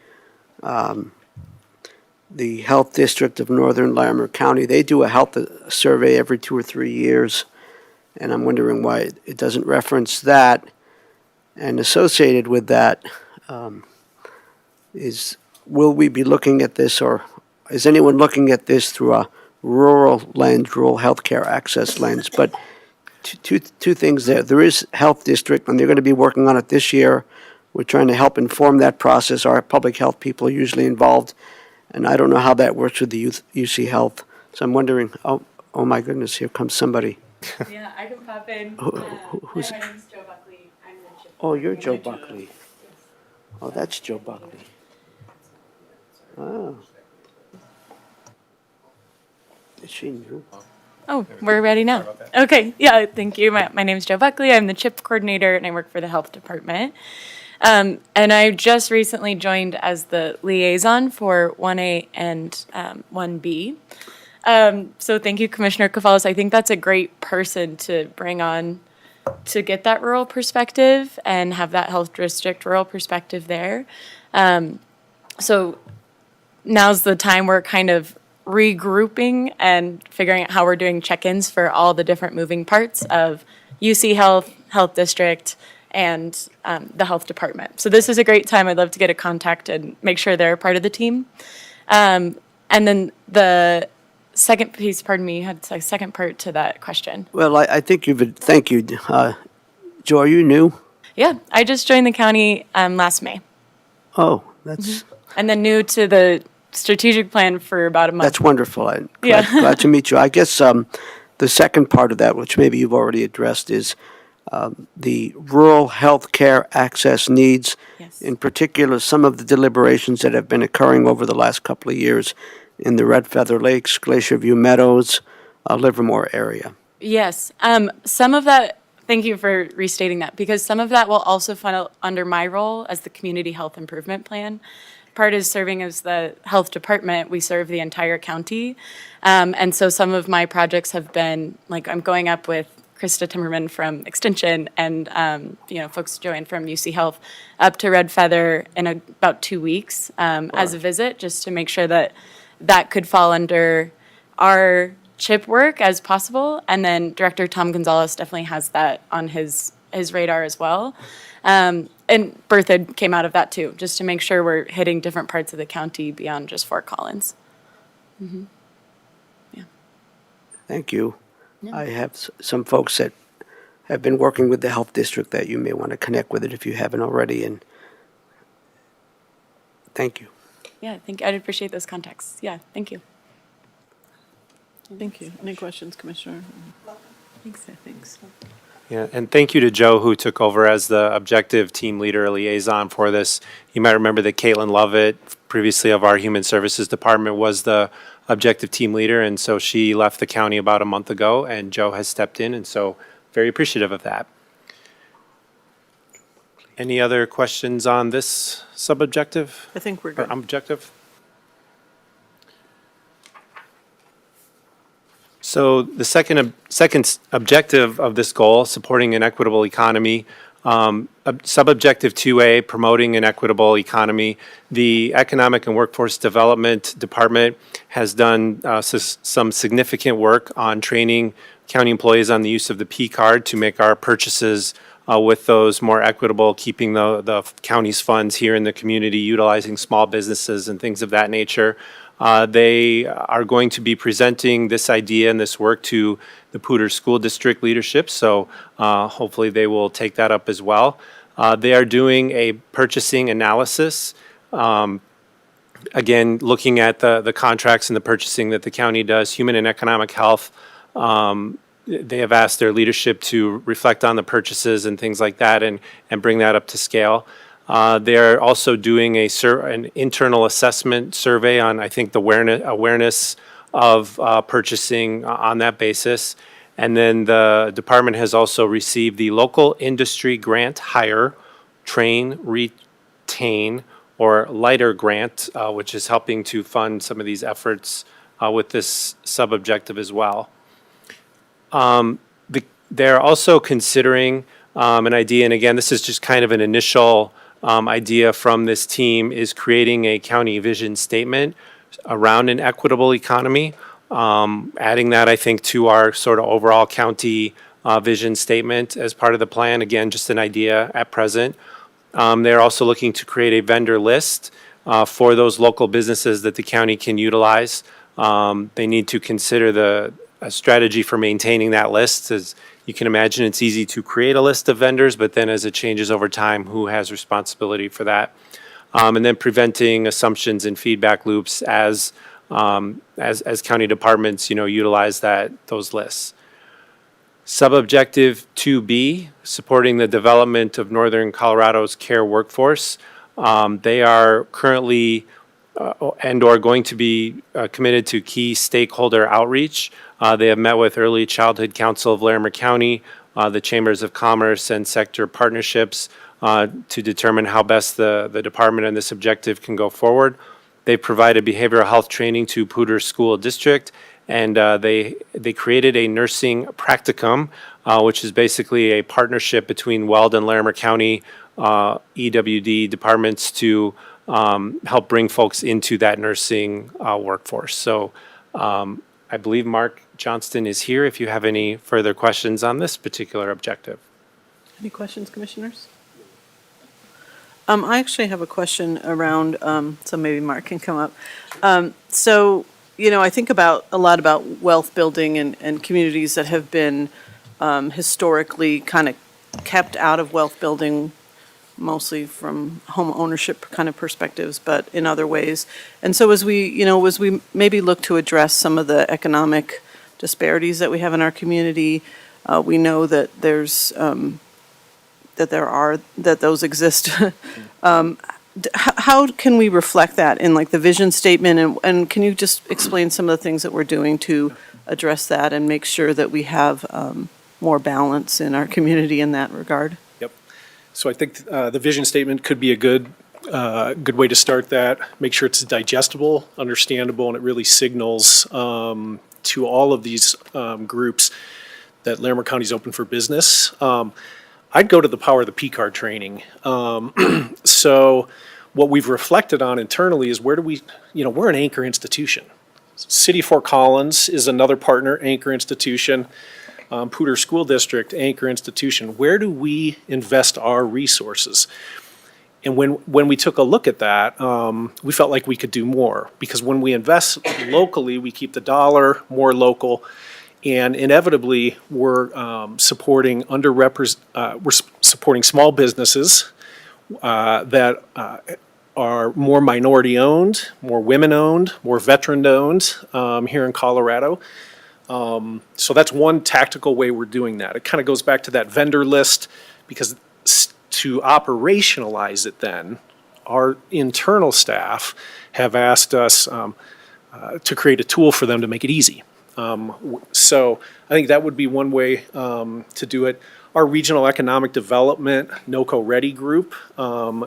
Health District of Northern Larimer County. They do a health survey every 2 or 3 years, and I'm wondering why it doesn't reference that. And associated with that will we be looking at this, or is anyone looking at this through a rural lens, rural healthcare access lens? But two things there. There is Health District, and they're going to be working on it this year. We're trying to help inform that process. Our public health people are usually involved, and I don't know how that works with the UC Health. So I'm wondering, oh my goodness, here comes somebody.
Yeah, I can pop in.
Who's-
Hi, my name's Joe Buckley. I'm the chip.
Oh, you're Joe Buckley. Oh, that's Joe Buckley. Oh. Is she new?
Oh, we're ready now. Okay, yeah, thank you. My name's Joe Buckley. I'm the CHIP coordinator, and I work for the health department. And I just recently joined as the liaison for 1A and 1B. So thank you, Commissioner Cafalas. I think that's a great person to bring on to get that rural perspective and have that health district rural perspective there. So now's the time we're kind of regrouping and figuring out how we're doing check-ins for all the different moving parts of UC Health, Health District, and the health department. So this is a great time. I'd love to get a contact and make sure they're a part of the team. And then the second piece, pardon me, you had a second part to that question.
Well, I think thank you. Joe, are you new?
Yeah, I just joined the county last May,
Oh, that's
and then new to the strategic plan for about a month.
that's wonderful. I'm
Yeah.
glad to meet you. I guess the second part of that, which maybe you've already addressed, is the rural health care access needs.
Yes.
In particular, some of the deliberations that have been occurring over the last couple of years in the Red Feather Lakes, Glacier View Meadows, Livermore area.
Yes, some of that, thank you for restating that, because some of that will also fall under my role as the Community Health Improvement Plan. Part is serving as the health department. We serve the entire county. And so some of my projects have been, like, I'm going up with Krista Timmerman from Extension and, folks joined from UC Health up to Red Feather in about 2 weeks as a visit, just to make sure that that could fall under our CHIP work as possible. And then Director Tom Gonzalez definitely has that on his radar as well. And Bertha came out of that too, just to make sure we're hitting different parts of the county beyond just Fort Collins. Yeah.
Thank you. I have some folks that have been working with the health district that you may want to connect with it if you haven't already. And thank you.
Yeah, I think I'd appreciate those contacts. Yeah, thank you.
Thank you. Any questions, Commissioner? I think so.
Yeah, and thank you to Joe, who took over as the objective team leader liaison for this. You might remember that Caitlin Lovett, previously of our Human Services Department, was the objective team leader, and so she left the county about a month ago, and Joe has stepped in, and so very appreciative of that. Any other questions on this sub-objective
I think we're
or
good.
objective? So the second objective of this goal, supporting an equitable economy, sub-objective 2A, promoting an equitable economy. The Economic and Workforce Development Department has done some significant work on training county employees on the use of the P card to make our purchases with those more equitable, keeping the county's funds here in the community, utilizing small businesses and things of that nature. They are going to be presenting this idea and this work to the Poudre School District leadership, so hopefully they will take that up as well. They are doing a purchasing analysis, again, looking at the contracts and the purchasing that the county does. Human and Economic Health, they have asked their leadership to reflect on the purchases and things like that and bring that up to scale. They're also doing an internal assessment survey on, I think, the awareness of purchasing on that basis. And then the department has also received the Local Industry Grant Hire, Train, Retain, or LIGHTER grant, which is helping to fund some of these efforts with this sub-objective as well. They're also considering an idea, and again, this is just kind of an initial idea from this team, is creating a county vision statement around an equitable economy. Adding that, I think, to our sort of overall county vision statement as part of the plan. Again, just an idea at present. They're also looking to create a vendor list for those local businesses that the county can utilize. They need to consider a strategy for maintaining that list. As you can imagine, it's easy to create a list of vendors, but then as it changes over time, who has responsibility for that? And then preventing assumptions and feedback loops as county departments, utilize those lists. Sub-objective 2B, supporting the development of Northern Colorado's care workforce. They are currently and or going to be committed to key stakeholder outreach. They have met with Early Childhood Council of Larimer County, the Chambers of Commerce and sector partnerships to determine how best the department and this objective can go forward. They provided behavioral health training to Poudre School District, and they created a nursing practicum, which is basically a partnership between Weld and Larimer County EWD departments to help bring folks into that nursing workforce. So I believe Mark Johnston is here if you have any further questions on this particular objective.
Any questions, commissioners? I actually have a question around, so maybe Mark can come up. So, I think a lot about wealth building and communities that have been historically kind of kept out of wealth building, mostly from home ownership kind of perspectives, but in other ways. And so as we maybe look to address some of the economic disparities that we have in our community, we know that that those exist. How can we reflect that in like the vision statement, and can you just explain some of the things that we're doing to address that and make sure that we have more balance in our community in that regard?
So I think the vision statement could be a good way to start that. Make sure it's digestible, understandable, and it really signals to all of these groups that Larimer County is open for business. I'd go to the power of the P card training. So what we've reflected on internally is where do we, we're an anchor institution. City of Fort Collins is another partner, anchor institution. Poudre School District, anchor institution. Where do we invest our resources? And when we took a look at that, we felt like we could do more, because when we invest locally, we keep the dollar more local, and inevitably we're supporting we're supporting small businesses that are more minority owned, more women owned, more veteran owned here in Colorado. So that's one tactical way we're doing that. It kind of goes back to that vendor list, because to operationalize it then, our internal staff have asked us to create a tool for them to make it easy. So I think that would be one way to do it. Our Regional Economic Development NOCO Ready group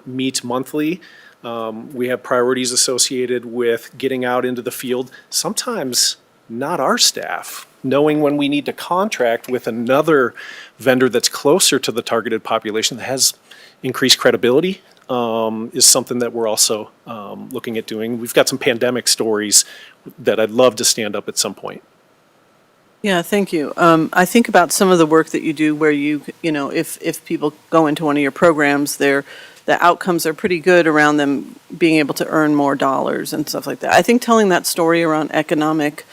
meets monthly. We have priorities associated with getting out into the field. Sometimes not our staff, knowing when we need to contract with another vendor that's closer to the targeted population that has increased credibility, is something that we're also looking at doing. We've got some pandemic stories that I'd love to stand up at some point.
Yeah, thank you. I think about some of the work that you do where if people go into one of your programs, the outcomes are pretty good around them being able to earn more dollars and stuff like that. I think telling that story around economic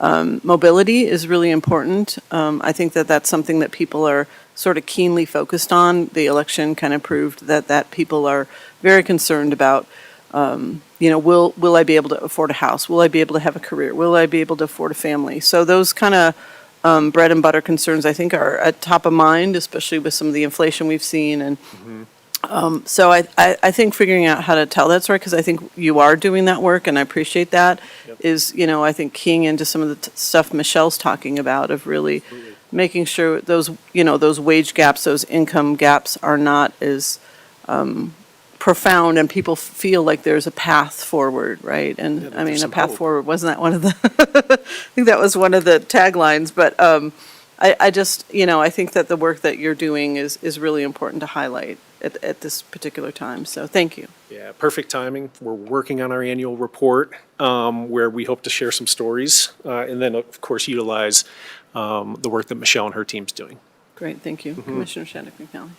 mobility is really important. I think that that's something that people are sort of keenly focused on. The election kind of proved that people are very concerned about, will I be able to afford a house? Will I be able to have a career? Will I be able to afford a family? So those kind of bread and butter concerns, I think, are at top of mind, especially with some of the inflation we've seen. And so I think figuring out how to tell that story, because I think you are doing that work, and I appreciate that, is, I think keying into some of the stuff Michelle's talking about, of really making sure those wage gaps, those income gaps are not as profound, and people feel like there's a path forward, right? And I mean, a path forward, wasn't that one of the, I think that was one of the taglines, but I just, I think that the work that you're doing is really important to highlight at this particular time, so thank you.
Yeah, perfect timing. We're working on our annual report where we hope to share some stories and then, of course, utilize the work that Michelle and her team's doing.
Great, thank you. Commissioner Shannon McNally.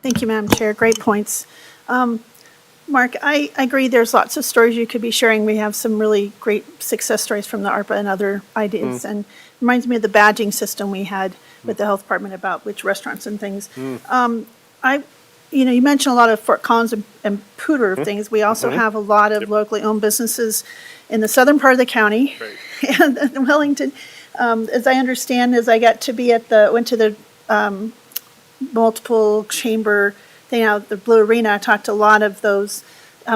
Thank you, Madam Chair. Great points. Mark, I agree there's lots of stories you could be sharing. We have some really great success stories from the ARPA and other ideas. And it reminds me of the badging system we had with the health department about which restaurants and things. You mentioned a lot of Fort Collins and Poudre things. We also have a lot of locally owned businesses in the southern part of the county and in Wellington. As I understand, as I got to be went to the multiple chamber thing out at the Blue Arena, I talked to a lot of those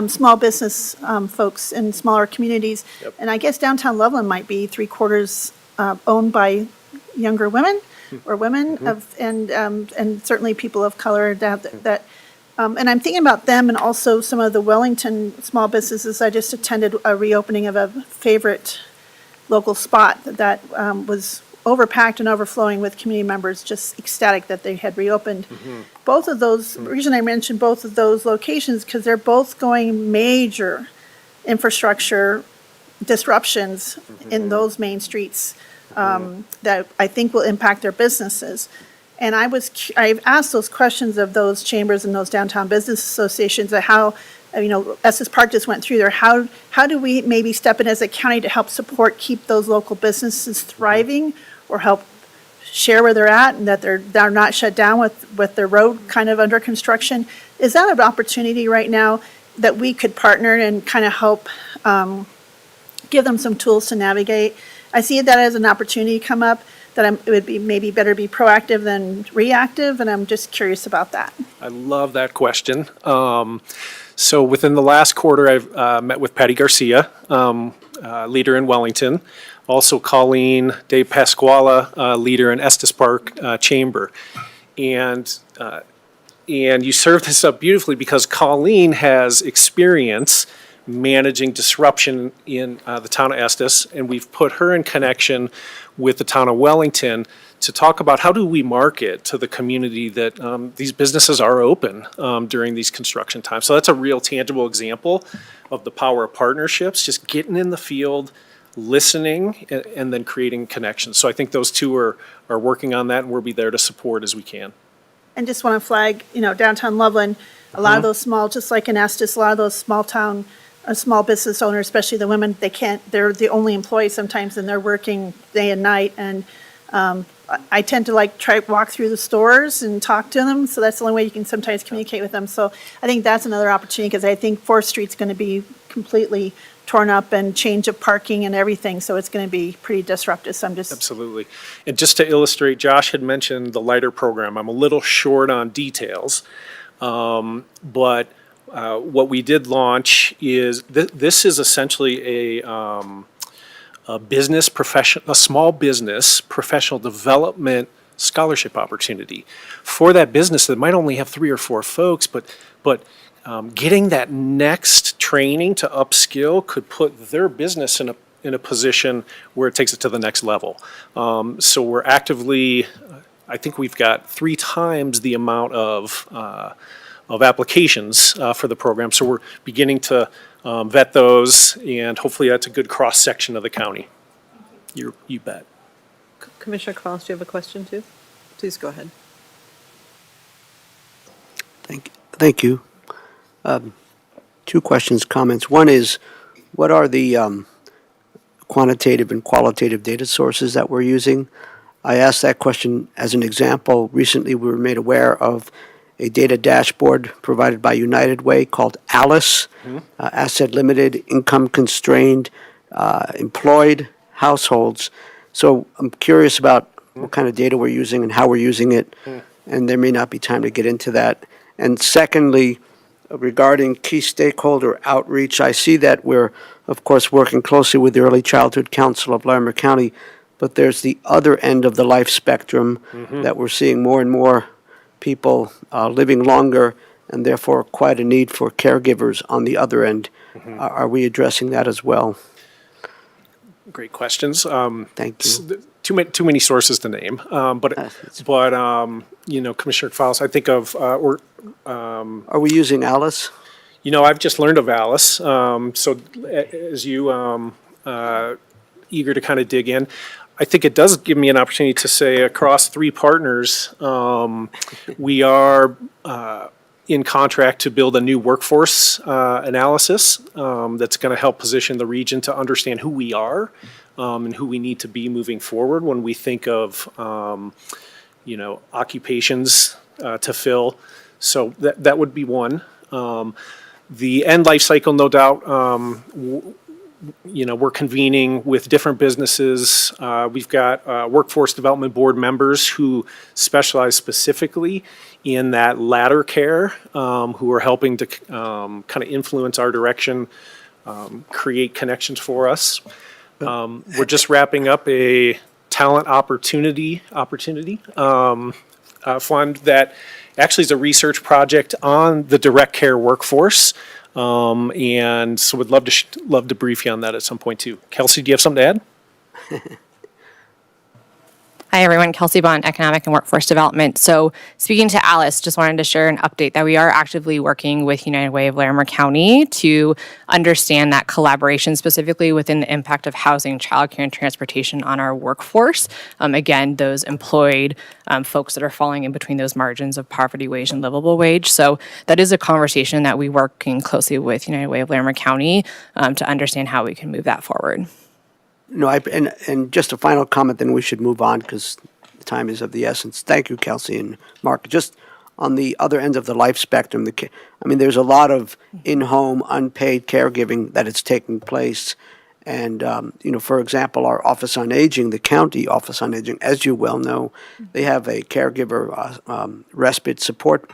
small business folks in smaller communities. And I guess downtown Loveland might be 3/4 owned by younger women or women and certainly people of color that and I'm thinking about them and also some of the Wellington small businesses. I just attended a reopening of a favorite local spot that was overpacked and overflowing with community members, just ecstatic that they had reopened. Both of those, the reason I mentioned both of those locations, because they're both going major infrastructure disruptions in those main streets that I think will impact their businesses. And I've asked those questions of those chambers and those downtown business associations of how, Estes Park just went through there. How do we maybe step in as a county to help support, keep those local businesses thriving, or help share where they're at and that they're not shut down with their road kind of under construction? Is that an opportunity right now that we could partner and kind of help give them some tools to navigate? I see that as an opportunity to come up, that it would be maybe better be proactive than reactive, and I'm just curious about that.
I love that question. So within the last quarter, I've met with Patty Garcia, leader in Wellington, also Colleen De Pasquala, leader in Estes Park Chamber. And you served this up beautifully because Colleen has experience managing disruption in the town of Estes, and we've put her in connection with the town of Wellington to talk about how do we market to the community that these businesses are open during these construction times. So that's a real tangible example of the power of partnerships, just getting in the field, listening, and then creating connections. So I think those two are working on that, and we'll be there to support as we can.
And just want to flag, downtown Loveland, a lot of those small, just like in Estes, a lot of those small business owners, especially the women, they're the only employees sometimes, and they're working day and night. And I tend to walk through the stores and talk to them. So that's the only way you can sometimes communicate with them. So I think that's another opportunity, because I think 4th Street's going to be completely torn up and change of parking and everything, so it's going to be pretty disruptive. So I'm just,
Absolutely. And just to illustrate, Josh had mentioned the lighter program. I'm a little short on details. But what we did launch is, this is essentially a business profession, a small business professional development scholarship opportunity for that business that might only have 3 or 4 folks, but getting that next training to upskill could put their business in a position where it takes it to the next level. So we're actively, I think we've got 3 times the amount of applications for the program. So we're beginning to vet those, and hopefully that's a good cross-section of the county. You bet.
Commissioner Cross, do you have a question too? Please go ahead.
Thank you. 2 questions, comments. One is, what are the quantitative and qualitative data sources that we're using? I asked that question as an example. Recently, we were made aware of a data dashboard provided by United Way called ALICE, Asset Limited, Income Constrained, Employed Households. So I'm curious about what kind of data we're using and how we're using it, and there may not be time to get into that. And secondly, regarding key stakeholder outreach, I see that we're, of course, working closely with the Early Childhood Council of Larimer County, but there's the other end of the life spectrum that we're seeing more and more people living longer, and therefore quite a need for caregivers on the other end. Are we addressing that as well?
Great questions.
Thank you.
Too many sources to name, but Commissioner Fowles, I think of
Are we using ALICE?
I've just learned of Alice, so as you eager to kind of dig in, I think it does give me an opportunity to say across 3 partners, we are in contract to build a new workforce analysis that's going to help position the region to understand who we are and who we need to be moving forward when we think of occupations to fill. So that would be one. The end life cycle, no doubt, we're convening with different businesses. We've got workforce development board members who specialize specifically in that latter care, who are helping to kind of influence our direction, create connections for us. We're just wrapping up a talent opportunity fund that actually is a research project on the direct care workforce. And so would love to brief you on that at some point too. Kelsey, do you have something to add?
Hi, everyone. Kelsey Bond, Economic and Workforce Development. So speaking to Alice, just wanted to share an update that we are actively working with United Way of Larimer County to understand that collaboration specifically within the impact of housing, childcare, and transportation on our workforce. Again, those employed folks that are falling in between those margins of poverty wage and livable wage. So that is a conversation that we're working closely with United Way of Larimer County to understand how we can move that forward.
No, and just a final comment, then we should move on because the time is of the essence. Thank you, Kelsey and Mark. Just on the other end of the life spectrum, there's a lot of in-home unpaid caregiving that is taking place. And, for example, our Office on Aging, the county Office on Aging, as you well know, they have a caregiver respite support.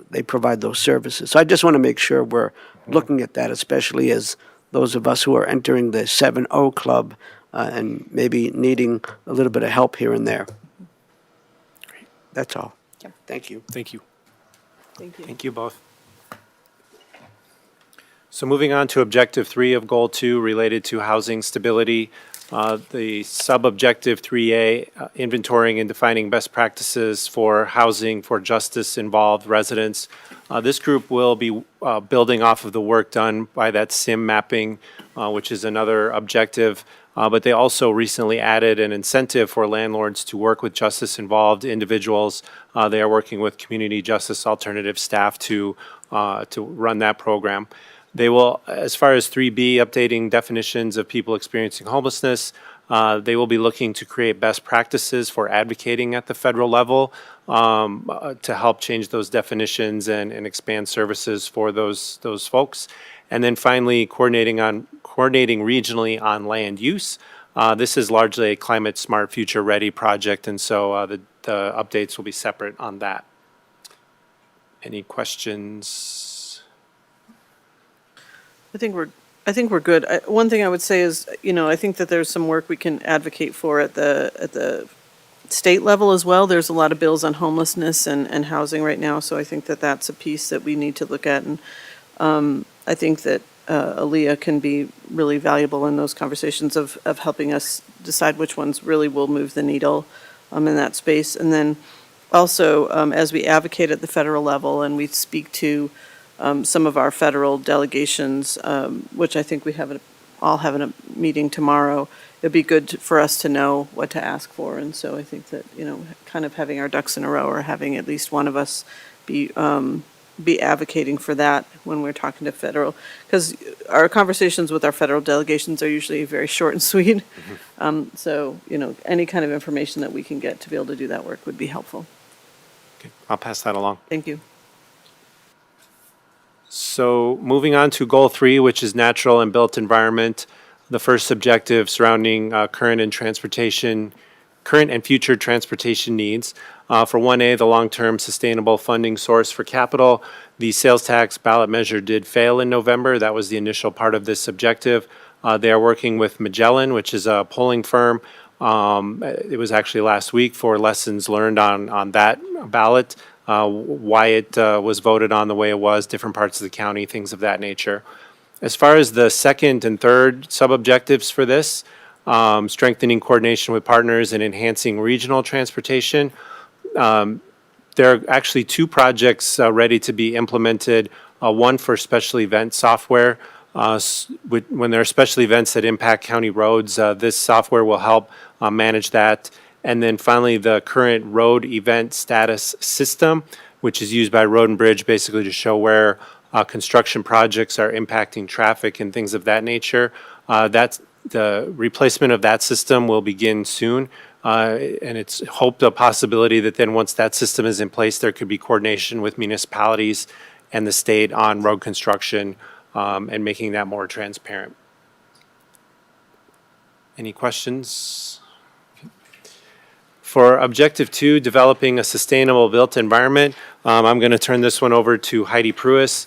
They provide those services. So I just want to make sure we're looking at that, especially as those of us who are entering the 7-0 club and maybe needing a little bit of help here and there.
Great.
That's all.
Yep.
Thank you.
Thank you.
Thank you.
Thank you both. So moving on to Objective 3 of Goal 2 related to housing stability. The sub-objective 3A, inventorying and defining best practices for housing for justice-involved residents. This group will be building off of the work done by that SIM mapping, which is another objective. But they also recently added an incentive for landlords to work with justice-involved individuals. They are working with community justice alternative staff to run that program. They will, as far as 3B, updating definitions of people experiencing homelessness, they will be looking to create best practices for advocating at the federal level to help change those definitions and expand services for those folks. And then finally, coordinating on coordinating regionally on land use. This is largely a climate smart, future ready project, and so the updates will be separate on that. Any questions?
I think we're good. One thing I would say is, I think that there's some work we can advocate for at the state level as well. There's a lot of bills on homelessness and housing right now, so I think that that's a piece that we need to look at. And I think that Aaliyah can be really valuable in those conversations of helping us decide which ones really will move the needle in that space. And then also, as we advocate at the federal level and we speak to some of our federal delegations, which I think we all have a meeting tomorrow, it'd be good for us to know what to ask for. And so I think that, kind of having our ducks in a row, or having at least one of us be advocating for that when we're talking to federal, because our conversations with our federal delegations are usually very short and sweet. So, any kind of information that we can get to be able to do that work would be helpful.
Okay, I'll pass that along.
Thank you.
So moving on to goal 3, which is natural and built environment. The first objective surrounding current and future transportation needs. For 1A, the long-term sustainable funding source for capital, the sales tax ballot measure did fail in November. That was the initial part of this objective. They are working with Magellan, which is a polling firm. It was actually last week for lessons learned on that ballot, why it was voted on the way it was, different parts of the county, things of that nature. As far as the second and third sub-objectives for this, strengthening coordination with partners and enhancing regional transportation, there are actually 2 projects ready to be implemented, one for special event software. When there are special events that impact county roads, this software will help manage that. And then finally, the current road event status system, which is used by Road and Bridge basically to show where construction projects are impacting traffic and things of that nature. That's the replacement of that system will begin soon. And it's hoped a possibility that then once that system is in place, there could be coordination with municipalities and the state on road construction and making that more transparent. Any questions? For objective 2, developing a sustainable built environment, I'm going to turn this one over to Heidi Pruis.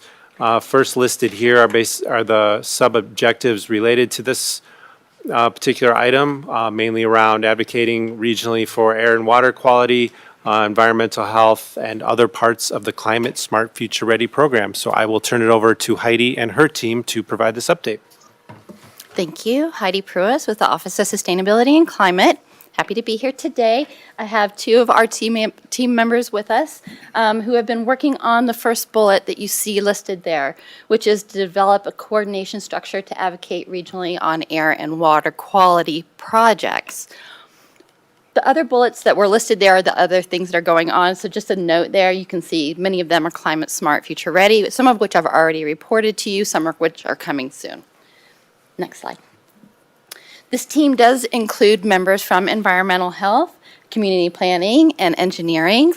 First listed here are the sub-objectives related to this particular item, mainly around advocating regionally for air and water quality, environmental health, and other parts of the Climate Smart Future Ready program. So I will turn it over to Heidi and her team to provide this update.
Thank you. Heidi Pruis with the Office of Sustainability and Climate. Happy to be here today. I have 2 of our team members with us who have been working on the first bullet that you see listed there, which is to develop a coordination structure to advocate regionally on air and water quality projects. The other bullets that were listed there are the other things that are going on. So just a note there, you can see many of them are climate smart, future ready, some of which I've already reported to you, some of which are coming soon. Next slide. This team does include members from environmental health, community planning, and engineering.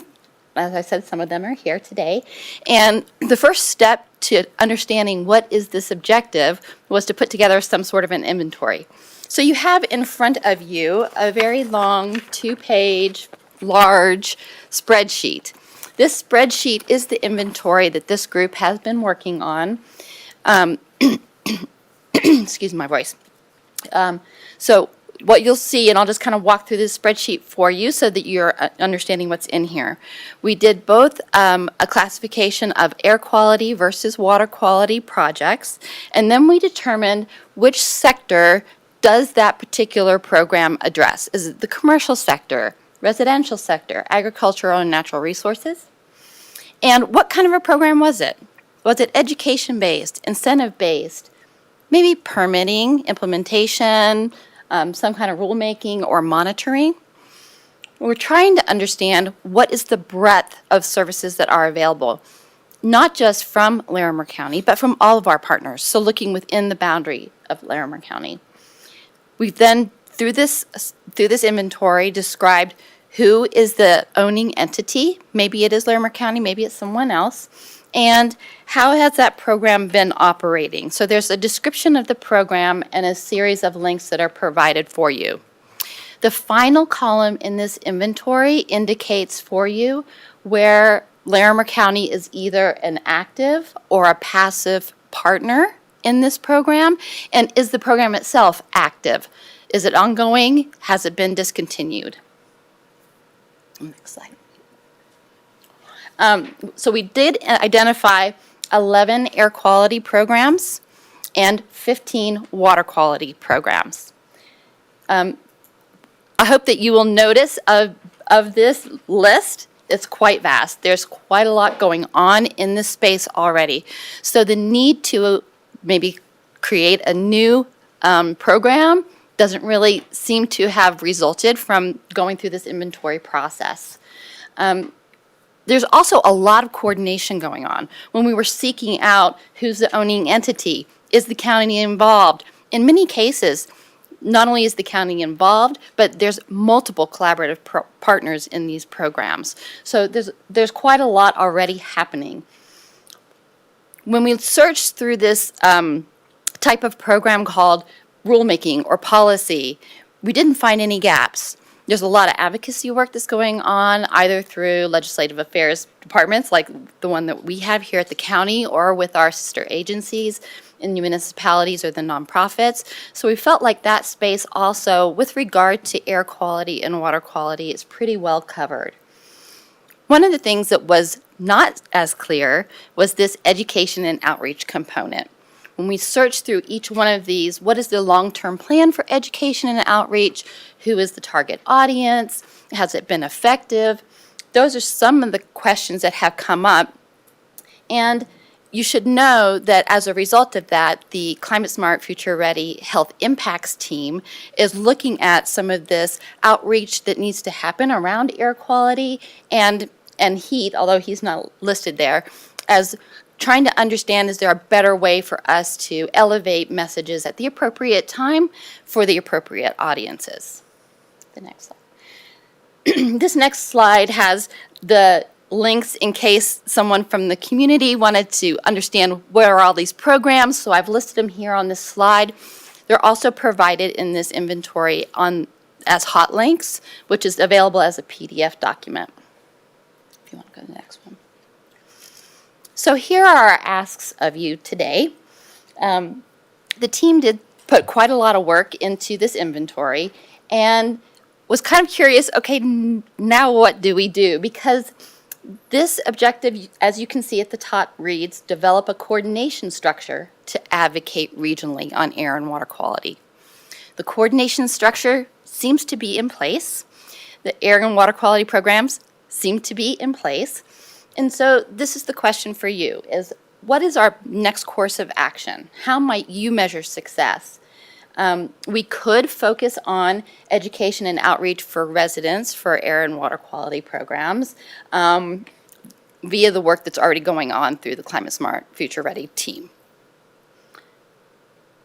As I said, some of them are here today. And the first step to understanding what is this objective was to put together some sort of an inventory. So you have in front of you a very long 2-page, large spreadsheet. This spreadsheet is the inventory that this group has been working on. Excuse my voice. So what you'll see, and I'll just kind of walk through this spreadsheet for you so that you're understanding what's in here. We did both a classification of air quality versus water quality projects, and then we determined which sector does that particular program address. Is it the commercial sector, residential sector, agricultural and natural resources? And what kind of a program was it? Was it education-based, incentive-based, maybe permitting, implementation, some kind of rulemaking or monitoring? We're trying to understand what is the breadth of services that are available, not just from Larimer County, but from all of our partners, so looking within the boundary of Larimer County. We've then, through this inventory, described who is the owning entity. Maybe it is Larimer County, maybe it's someone else. And how has that program been operating? So there's a description of the program and a series of links that are provided for you. The final column in this inventory indicates for you where Larimer County is either an active or a passive partner in this program, and is the program itself active? Is it ongoing? Has it been discontinued? Next slide. So we did identify 11 air quality programs and 15 water quality programs. I hope that you will notice of this list, it's quite vast. There's quite a lot going on in this space already. So the need to maybe create a new program doesn't really seem to have resulted from going through this inventory process. There's also a lot of coordination going on. When we were seeking out who's the owning entity, is the county involved? In many cases, not only is the county involved, but there's multiple collaborative partners in these programs. So there's quite a lot already happening. When we searched through this type of program called rulemaking or policy, we didn't find any gaps. There's a lot of advocacy work that's going on, either through legislative affairs departments like the one that we have here at the county, or with our sister agencies in the municipalities or the nonprofits. So we felt like that space also, with regard to air quality and water quality, is pretty well covered. One of the things that was not as clear was this education and outreach component. When we search through each one of these, what is the long-term plan for education and outreach? Who is the target audience? Has it been effective? Those are some of the questions that have come up. And you should know that as a result of that, the Climate Smart Future Ready Health Impacts team is looking at some of this outreach that needs to happen around air quality and heat, although he's not listed there, as trying to understand, is there a better way for us to elevate messages at the appropriate time for the appropriate audiences? The next slide. This next slide has the links in case someone from the community wanted to understand where are all these programs. So I've listed them here on this slide. They're also provided in this inventory as hot links, which is available as a PDF document. If you want to go to the next one. So here are our asks of you today. The team did put quite a lot of work into this inventory and was kind of curious, okay, now what do we do? Because this objective, as you can see at the top, reads, develop a coordination structure to advocate regionally on air and water quality. The coordination structure seems to be in place. The air and water quality programs seem to be in place. And so this is the question for you, is what is our next course of action? How might you measure success? We could focus on education and outreach for residents for air and water quality programs via the work that's already going on through the Climate Smart Future Ready team.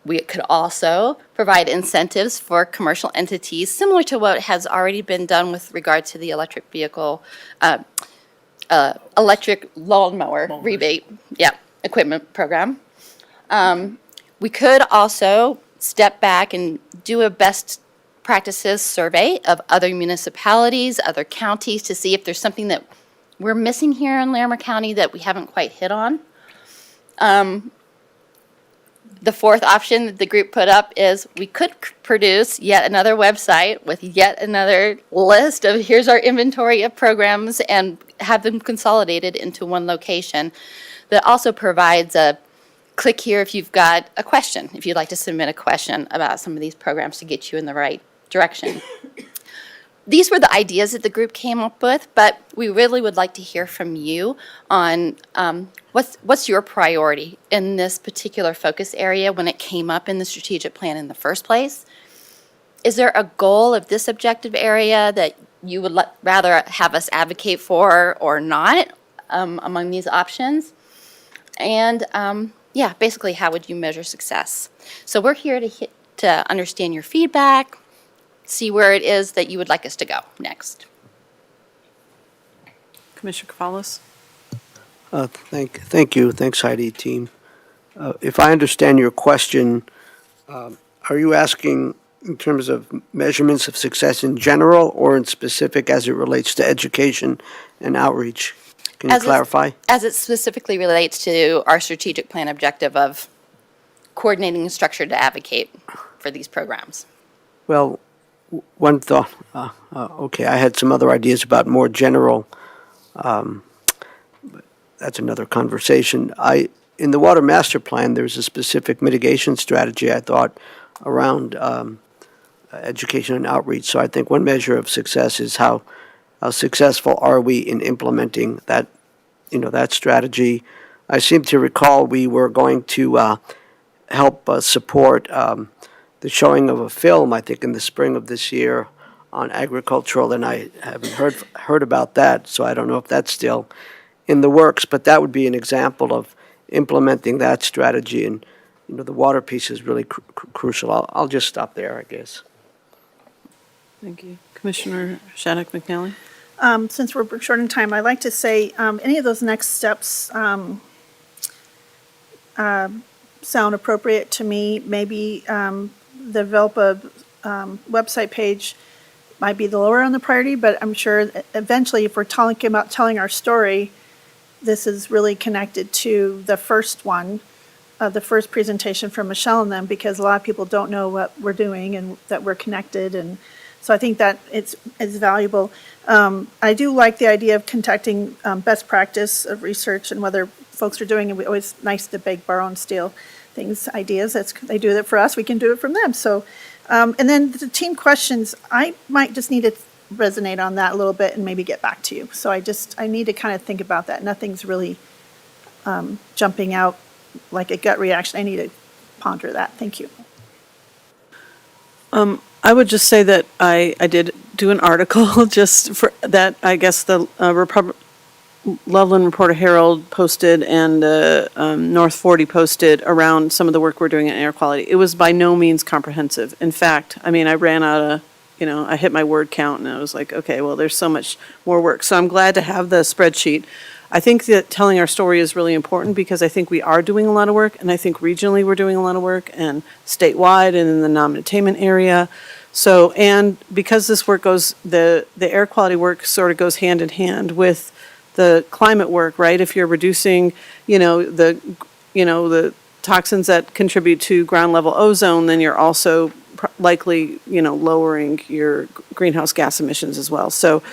We could also provide incentives for commercial entities, similar to what has already been done with regard to the electric vehicle electric lawnmower rebate, equipment program. We could also step back and do a best practices survey of other municipalities, other counties, to see if there's something that we're missing here in Larimer County that we haven't quite hit on. The fourth option that the group put up is we could produce yet another website with yet another list of here's our inventory of programs and have them consolidated into one location that also provides a click here if you've got a question, if you'd like to submit a question about some of these programs to get you in the right direction. These were the ideas that the group came up with, but we really would like to hear from you on what's your priority in this particular focus area when it came up in the strategic plan in the first place. Is there a goal of this objective area that you would rather have us advocate for or not among these options? And basically, how would you measure success? So we're here to understand your feedback, see where it is that you would like us to go next.
Commissioner Cavallos?
Thank you. Thanks, Heidi, team. If I understand your question, are you asking in terms of measurements of success in general or in specific as it relates to education and outreach? Can you clarify?
As it specifically relates to our strategic plan objective of coordinating and structure to advocate for these programs.
Well, one thought, okay, I had some other ideas about more general, but that's another conversation. In the Water Master Plan, there's a specific mitigation strategy, I thought, around education and outreach. So I think one measure of success is how successful are we in implementing that, that strategy. I seem to recall we were going to help support the showing of a film, I think, in the spring of this year on agricultural, and I haven't heard about that, so I don't know if that's still in the works, but that would be an example of implementing that strategy, and the water piece is really crucial. I'll just stop there, I guess.
Thank you. Commissioner Shattuck McNally?
Since we're short in time, I'd like to say any of those next steps sound appropriate to me. Maybe develop a website page might be the lower on the priority, but I'm sure eventually if we're talking about telling our story, this is really connected to the first one, the first presentation from Michelle and them, because a lot of people don't know what we're doing and that we're connected. And so I think that it's valuable. I do like the idea of conducting best practice of research and whether folks are doing it. We always nice to beg, borrow, and steal things, ideas. They do that for us. We can do it from them. So, and then the team questions, I might just need to resonate on that a little bit and maybe get back to you. So I need to kind of think about that. Nothing's really jumping out like a gut reaction. I need to ponder that. Thank you.
I would just say that I did do an article just for that. I guess the Loveland Reporter Herald posted and North 40 posted around some of the work we're doing in air quality. It was by no means comprehensive. In fact, I mean, I ran out of, I hit my word count and I was like, okay, well, there's so much more work. So I'm glad to have the spreadsheet. I think that telling our story is really important because I think we are doing a lot of work, and I think regionally we're doing a lot of work, and statewide and in the non-attainment area. So, and because this work goes, the air quality work sort of goes hand in hand with the climate work, right? If you're reducing, the toxins that contribute to ground level ozone, then you're also likely, lowering your greenhouse gas emissions as well. So,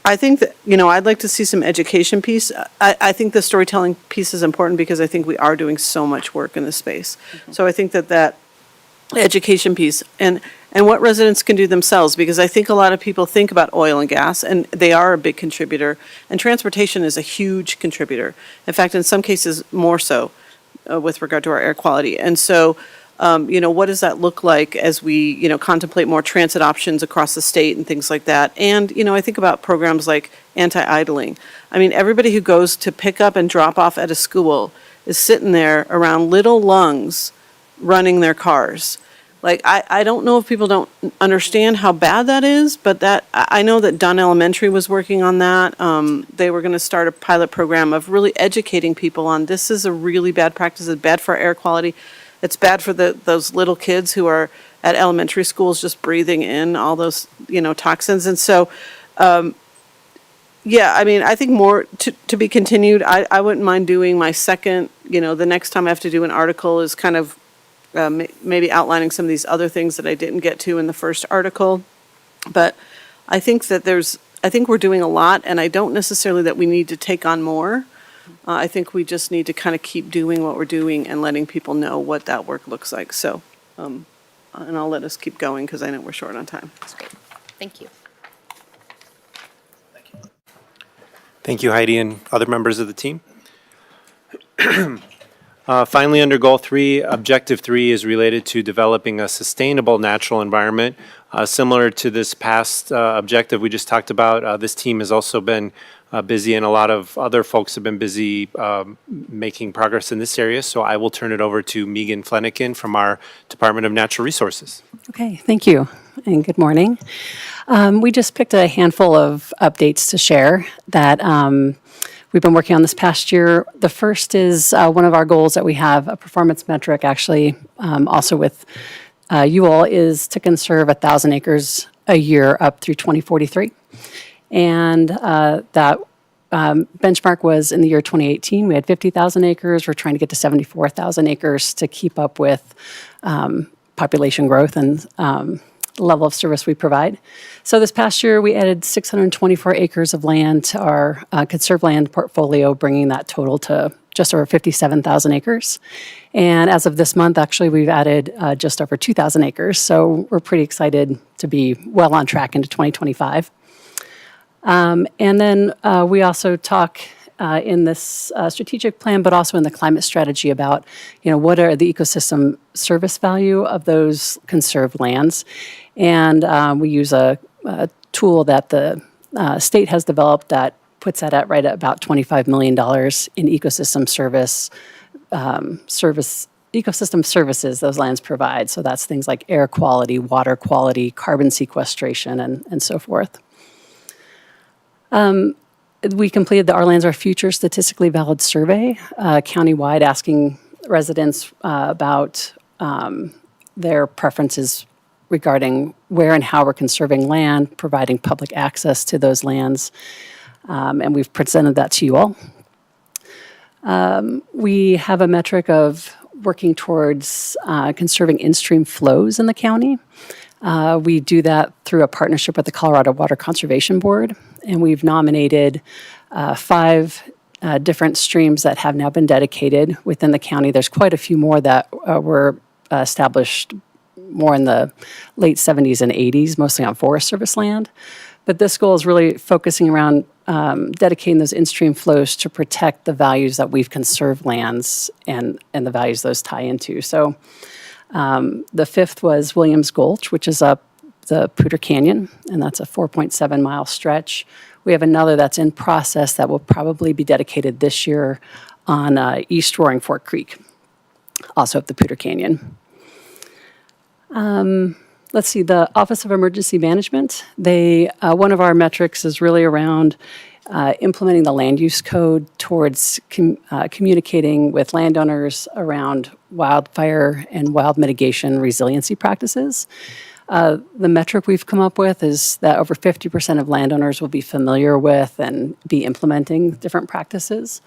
I think that, I'd like to see some education piece. I think the storytelling piece is important because I think we are doing so much work in this space. Mm-hmm. So I think that education piece and what residents can do themselves, because I think a lot of people think about oil and gas, and they are a big contributor, and transportation is a huge contributor. In fact, in some cases, more so with regard to our air quality. And so, what does that look like as we, contemplate more transit options across the state and things like that? And, I think about programs like anti-idling. I mean, everybody who goes to pick up and drop off at a school is sitting there around little lungs running their cars. Like, I don't know if people don't understand how bad that is, but I know that Dunn Elementary was working on that. They were going to start a pilot program of really educating people on this is a really bad practice. It's bad for air quality. It's bad for those little kids who are at elementary schools just breathing in all those, toxins. And so, I think more to be continued. I wouldn't mind doing my second, the next time I have to do an article is kind of maybe outlining some of these other things that I didn't get to in the first article. But I think that we're doing a lot, and I don't necessarily that we need to take on more. I think we just need to kind of keep doing what we're doing and letting people know what that work looks like. So, and I'll let us keep going because I know we're short on time.
That's great. Thank you.
Thank you, Heidi, and other members of the team. Finally, under Goal 3, Objective 3 is related to developing a sustainable natural environment. Similar to this past objective we just talked about, this team has also been busy, and a lot of other folks have been busy making progress in this area. So I will turn it over to Megan Flanagan from our Department of Natural Resources.
Okay, thank you, and good morning. We just picked a handful of updates to share that we've been working on this past year. The first is one of our goals that we have, a performance metric actually, also with you all, is to conserve 1,000 acres a year up through 2043. And that benchmark was in the year 2018. We had 50,000 acres. We're trying to get to 74,000 acres to keep up with population growth and the level of service we provide. So this past year, we added 624 acres of land to our conserved land portfolio, bringing that total to just over 57,000 acres. And as of this month, actually, we've added just over 2,000 acres. So we're pretty excited to be well on track into 2025. And then we also talk in this strategic plan, but also in the climate strategy about, what are the ecosystem service value of those conserved lands. And we use a tool that the state has developed that puts that at right at about $25 million in ecosystem ecosystem services those lands provide. So that's things like air quality, water quality, carbon sequestration, and so forth. We completed the Our Lands, Our Future statistically valid survey countywide, asking residents about their preferences regarding where and how we're conserving land, providing public access to those lands, and we've presented that to you all. We have a metric of working towards conserving in-stream flows in the county. We do that through a partnership with the Colorado Water Conservation Board, and we've nominated 5 different streams that have now been dedicated within the county. There's quite a few more that were established more in the late 70s and 80s, mostly on Forest Service land. But this goal is really focusing around dedicating those in-stream flows to protect the values that we've conserved lands and the values those tie into. So the 5th was Williams Gulch, which is up the Poudre Canyon, and that's a 4.7-mile stretch. We have another that's in process that will probably be dedicated this year on East Roaring Fork Creek, also up the Poudre Canyon. Let's see, the Office of Emergency Management, one of our metrics is really around implementing the land use code towards communicating with landowners around wildfire and wild mitigation resiliency practices. The metric we've come up with is that over 50% of landowners will be familiar with and be implementing different practices.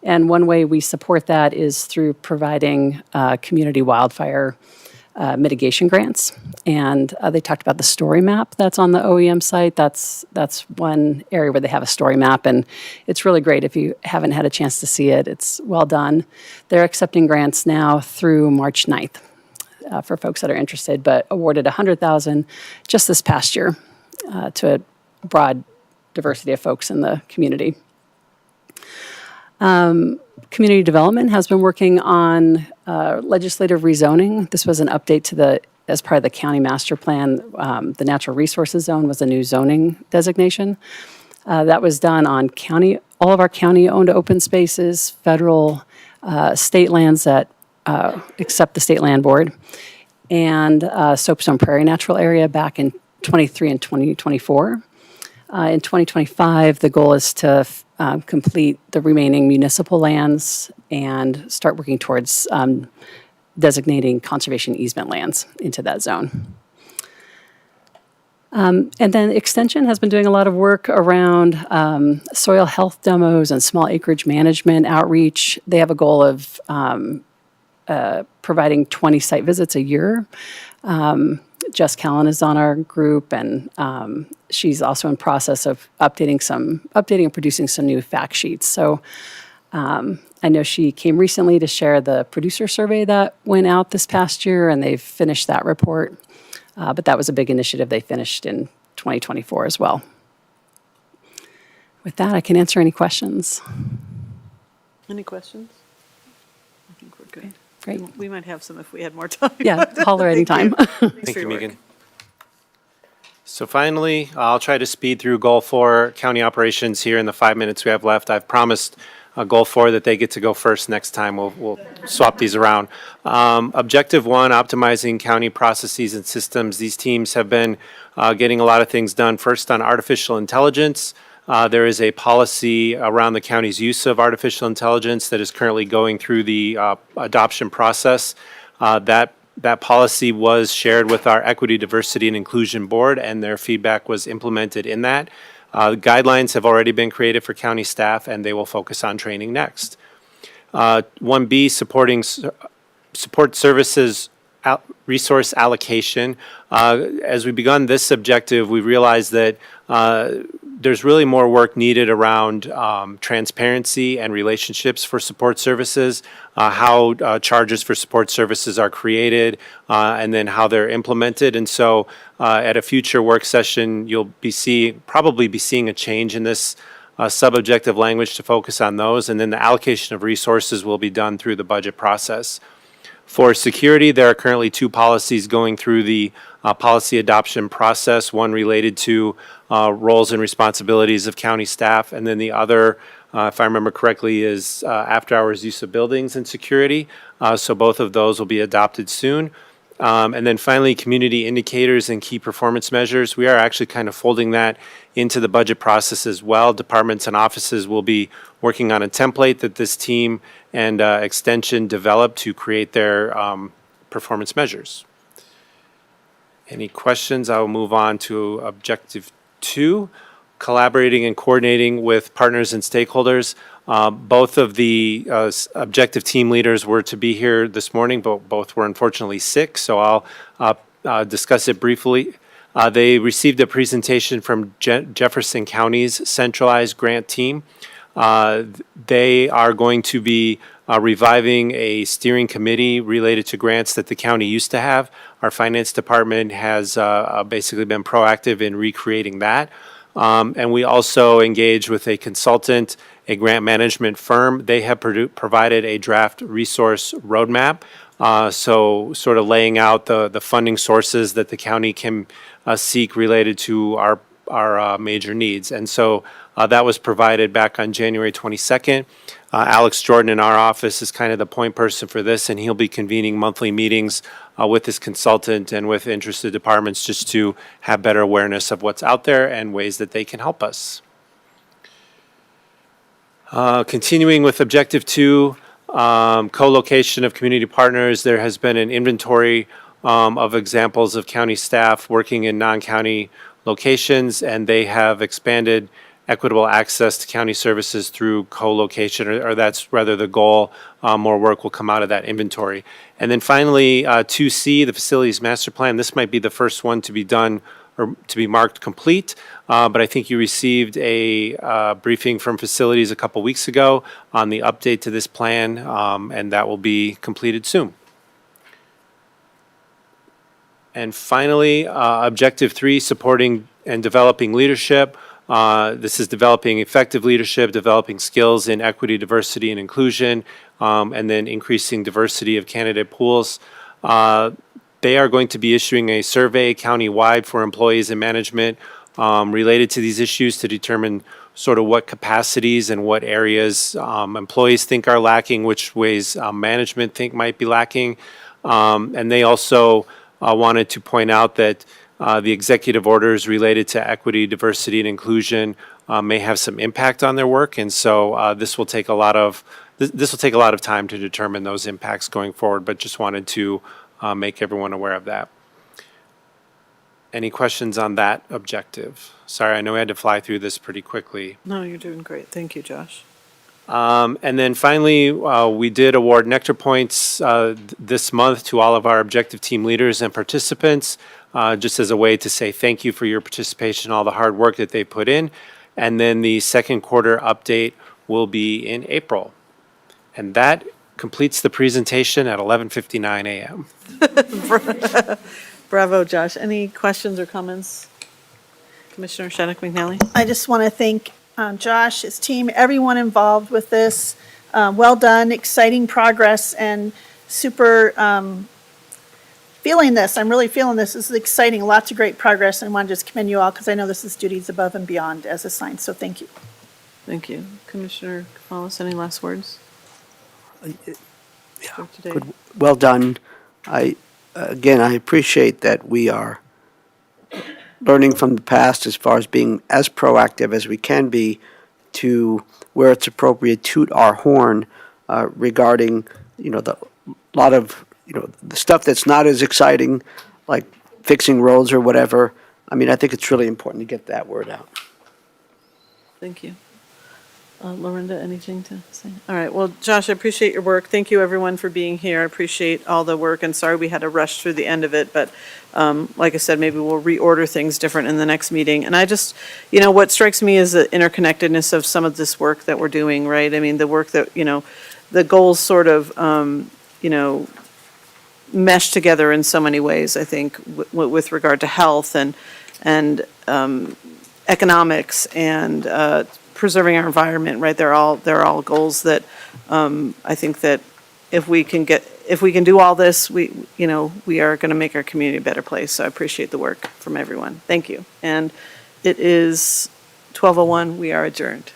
And one way we support that is through providing community wildfire mitigation grants. And they talked about the story map that's on the OEM site. That's one area where they have a story map, and it's really great. If you haven't had a chance to see it, it's well done. They're accepting grants now through March 9th for folks that are interested, but awarded $100,000 just this past year to a broad diversity of folks in the community. Community development has been working on legislative rezoning. This was an update as part of the county master plan. The natural resources zone was a new zoning designation. That was done on all of our county-owned open spaces, federal, state lands that except the State Land Board, and Soapstone Prairie Natural Area back in 23 and 2024. In 2025, the goal is to complete the remaining municipal lands and start working towards designating conservation easement lands into that zone. And then Extension has been doing a lot of work around soil health demos and small acreage management outreach. They have a goal of providing 20 site visits a year. Jess Callan is on our group, and she's also in process of updating and producing some new fact sheets. So I know she came recently to share the producer survey that went out this past year, and they've finished that report. But that was a big initiative they finished in 2024 as well. With that, I can answer any questions.
Any questions? I think we're good.
Great.
We might have some if we had more time.
Yeah, holler anytime.
Thank you, Megan. So finally, I'll try to speed through Goal 4 county operations here in the 5 minutes we have left. I've promised Goal 4 that they get to go first next time. We'll swap these around. Objective 1, optimizing county processes and systems. These teams have been getting a lot of things done. First on artificial intelligence. There is a policy around the county's use of artificial intelligence that is currently going through the adoption process. That policy was shared with our Equity, Diversity, and Inclusion Board, and their feedback was implemented in that. Guidelines have already been created for county staff, and they will focus on training next. 1B, support services resource allocation. As we begun this objective, we realized that there's really more work needed around transparency and relationships for support services, how charges for support services are created, and then how they're implemented. And so at a future work session, you'll probably be seeing a change in this sub-objective language to focus on those, and then the allocation of resources will be done through the budget process. For security, there are currently 2 policies going through the policy adoption process, one related to roles and responsibilities of county staff, and then the other, if I remember correctly, is after-hours use of buildings and security. So both of those will be adopted soon. And then finally, community indicators and key performance measures. We are actually kind of folding that into the budget process as well. Departments and offices will be working on a template that this team and extension developed to create their performance measures. Any questions? I will move on to objective 2, collaborating and coordinating with partners and stakeholders. Both of the objective team leaders were to be here this morning, but both were unfortunately sick, so I'll discuss it briefly. They received a presentation from Jefferson County's centralized grant team. They are going to be reviving a steering committee related to grants that the county used to have. Our finance department has basically been proactive in recreating that. And we also engage with a consultant, a grant management firm. They have provided a draft resource roadmap. So sort of laying out the funding sources that the county can seek related to our major needs. And so that was provided back on January 22nd. Alex Jordan in our office is kind of the point person for this, and he'll be convening monthly meetings with this consultant and with interested departments just to have better awareness of what's out there and ways that they can help us. Continuing with objective 2, co-location of community partners. There has been an inventory of examples of county staff working in non-county locations, and they have expanded equitable access to county services through co-location, or that's rather the goal. More work will come out of that inventory. And then finally, 2C, the facilities master plan. This might be the first one to be done or to be marked complete, but I think you received a briefing from facilities a couple weeks ago on the update to this plan, and that will be completed soon. And finally, objective 3, supporting and developing leadership. This is developing effective leadership, developing skills in equity, diversity, and inclusion, and then increasing diversity of candidate pools. They are going to be issuing a survey countywide for employees and management related to these issues to determine sort of what capacities and what areas employees think are lacking, which ways management think might be lacking. And they also wanted to point out that the executive orders related to equity, diversity, and inclusion may have some impact on their work, and so this will take a lot of time to determine those impacts going forward. But just wanted to make everyone aware of that. Any questions on that objective? Sorry, I know I had to fly through this pretty quickly.
No, you're doing great. Thank you, Josh.
And then finally, we did award Nectar Points this month to all of our objective team leaders and participants, just as a way to say thank you for your participation, all the hard work that they put in. And then the second quarter update will be in April. And that completes the presentation at 11:59 a.m.
Bravo, Josh. Any questions or comments? Commissioner Shattuck McNally?
I just want to thank Josh, his team, everyone involved with this. Well done, exciting progress, and super feeling this. I'm really feeling this. This is exciting, lots of great progress, and I want to just commend you all because I know this is duties above and beyond as assigned, so thank you.
Thank you. Commissioner Cafalas, any last words? For today?
Good. Well done. Again, I appreciate that we are learning from the past as far as being as proactive as we can be to, where it's appropriate, toot our horn regarding, the lot of, the stuff that's not as exciting, like fixing roads or whatever. I mean, I think it's really important to get that word out.
Thank you. Lorinda, anything to say? All right, well, Josh, I appreciate your work. Thank you, everyone, for being here. I appreciate all the work, and sorry we had to rush through the end of it, but like I said, maybe we'll reorder things different in the next meeting. And I just, what strikes me is the interconnectedness of some of this work that we're doing, right? I mean, the work that, the goals sort of, mesh together in so many ways, I think, with regard to health and economics and preserving our environment, right? They're all goals that I think that if we can do all this, we are going to make our community a better place. So I appreciate the work from everyone. Thank you. And it is 12:01. We are adjourned.